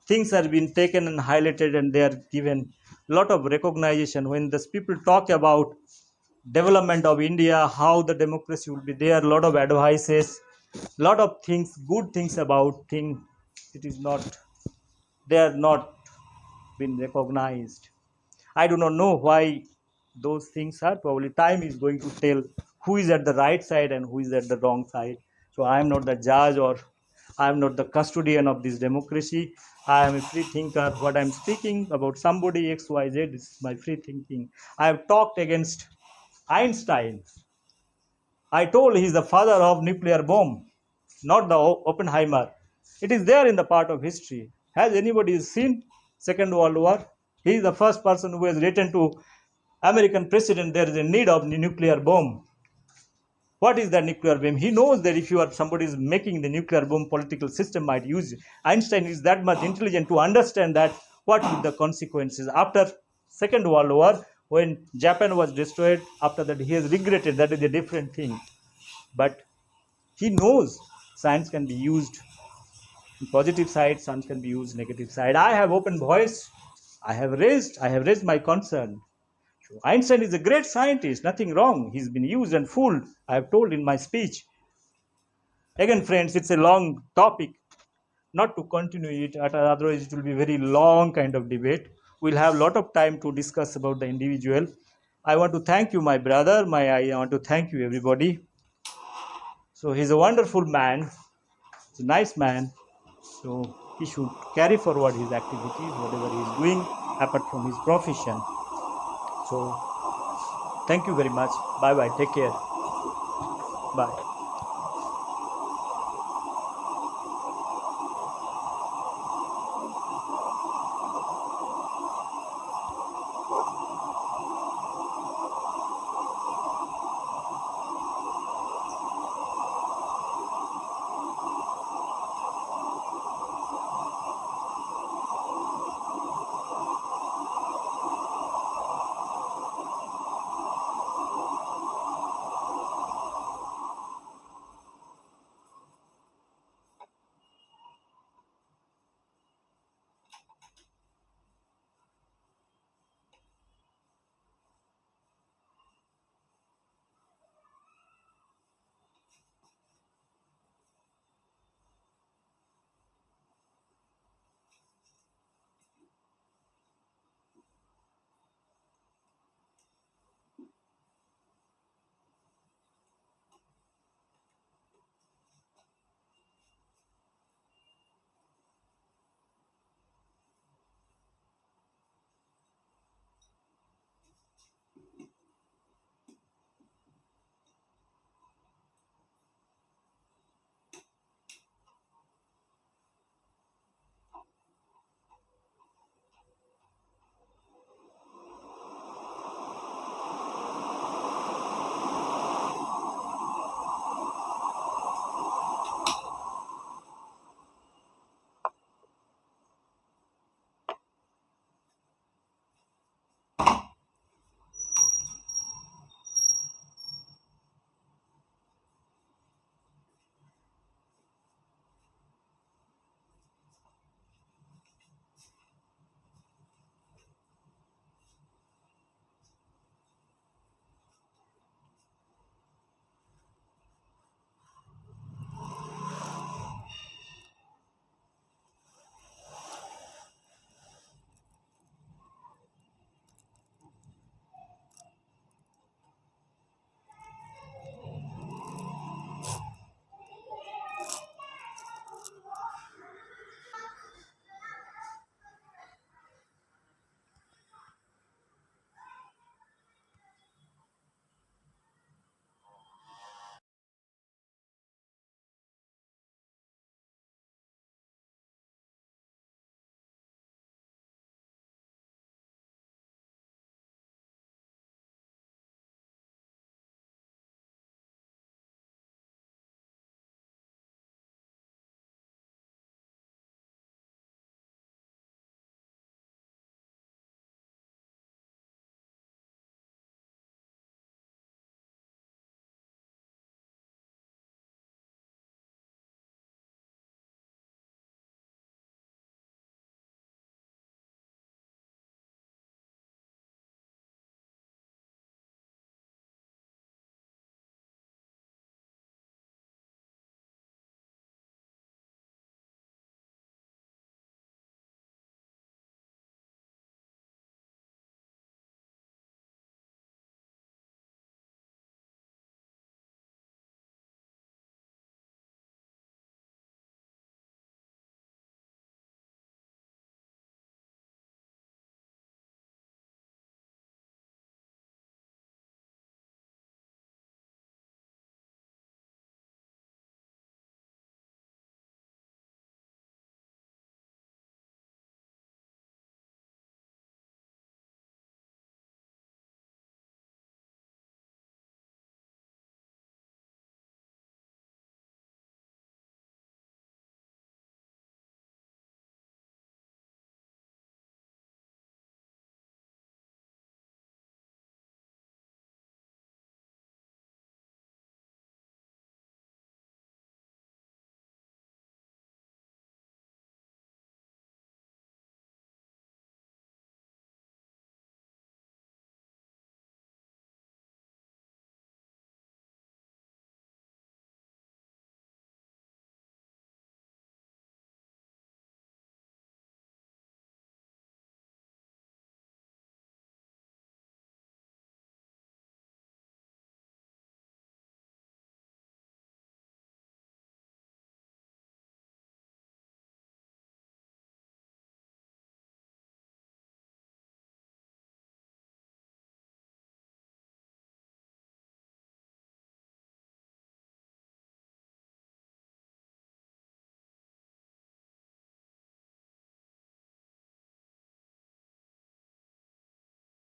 things are being taken and highlighted, and they are given a lot of recognition. When the people talk about development of India, how the democracy will be there, a lot of advices, a lot of things, good things about things, it is not, they are not been recognized. I do not know why those things are. Probably time is going to tell who is at the right side and who is at the wrong side. So I am not the judge, or I am not the custodian of this democracy. I am a free thinker. What I am speaking about somebody X, Y, Z is my free thinking. I have talked against Einstein. I told he is the father of nuclear bomb, not the Oppenheimer. It is there in the part of history. Has anybody seen Second World War? He is the first person who has written to American president there is a need of nuclear bomb. What is the nuclear bomb? He knows that if you are somebody is making the nuclear bomb, political system might use it. Einstein is that much intelligent to understand that what are the consequences. After Second World War, when Japan was destroyed, after that he has regretted. That is a different thing. But he knows science can be used in positive side, science can be used negative side. I have open voice. I have raised my concern. Einstein is a great scientist, nothing wrong. He's been used and fooled, I have told in my speech. Again, friends, it's a long topic, not to continue it, otherwise it will be very long kind of debate. We'll have a lot of time to discuss about the individual. I want to thank you, my brother. I want to thank you, everybody. So he's a wonderful man. He's a nice man. So he should carry forward his activities, whatever he is doing, apart from his profession. So thank you very much. Bye bye. Take care. Bye.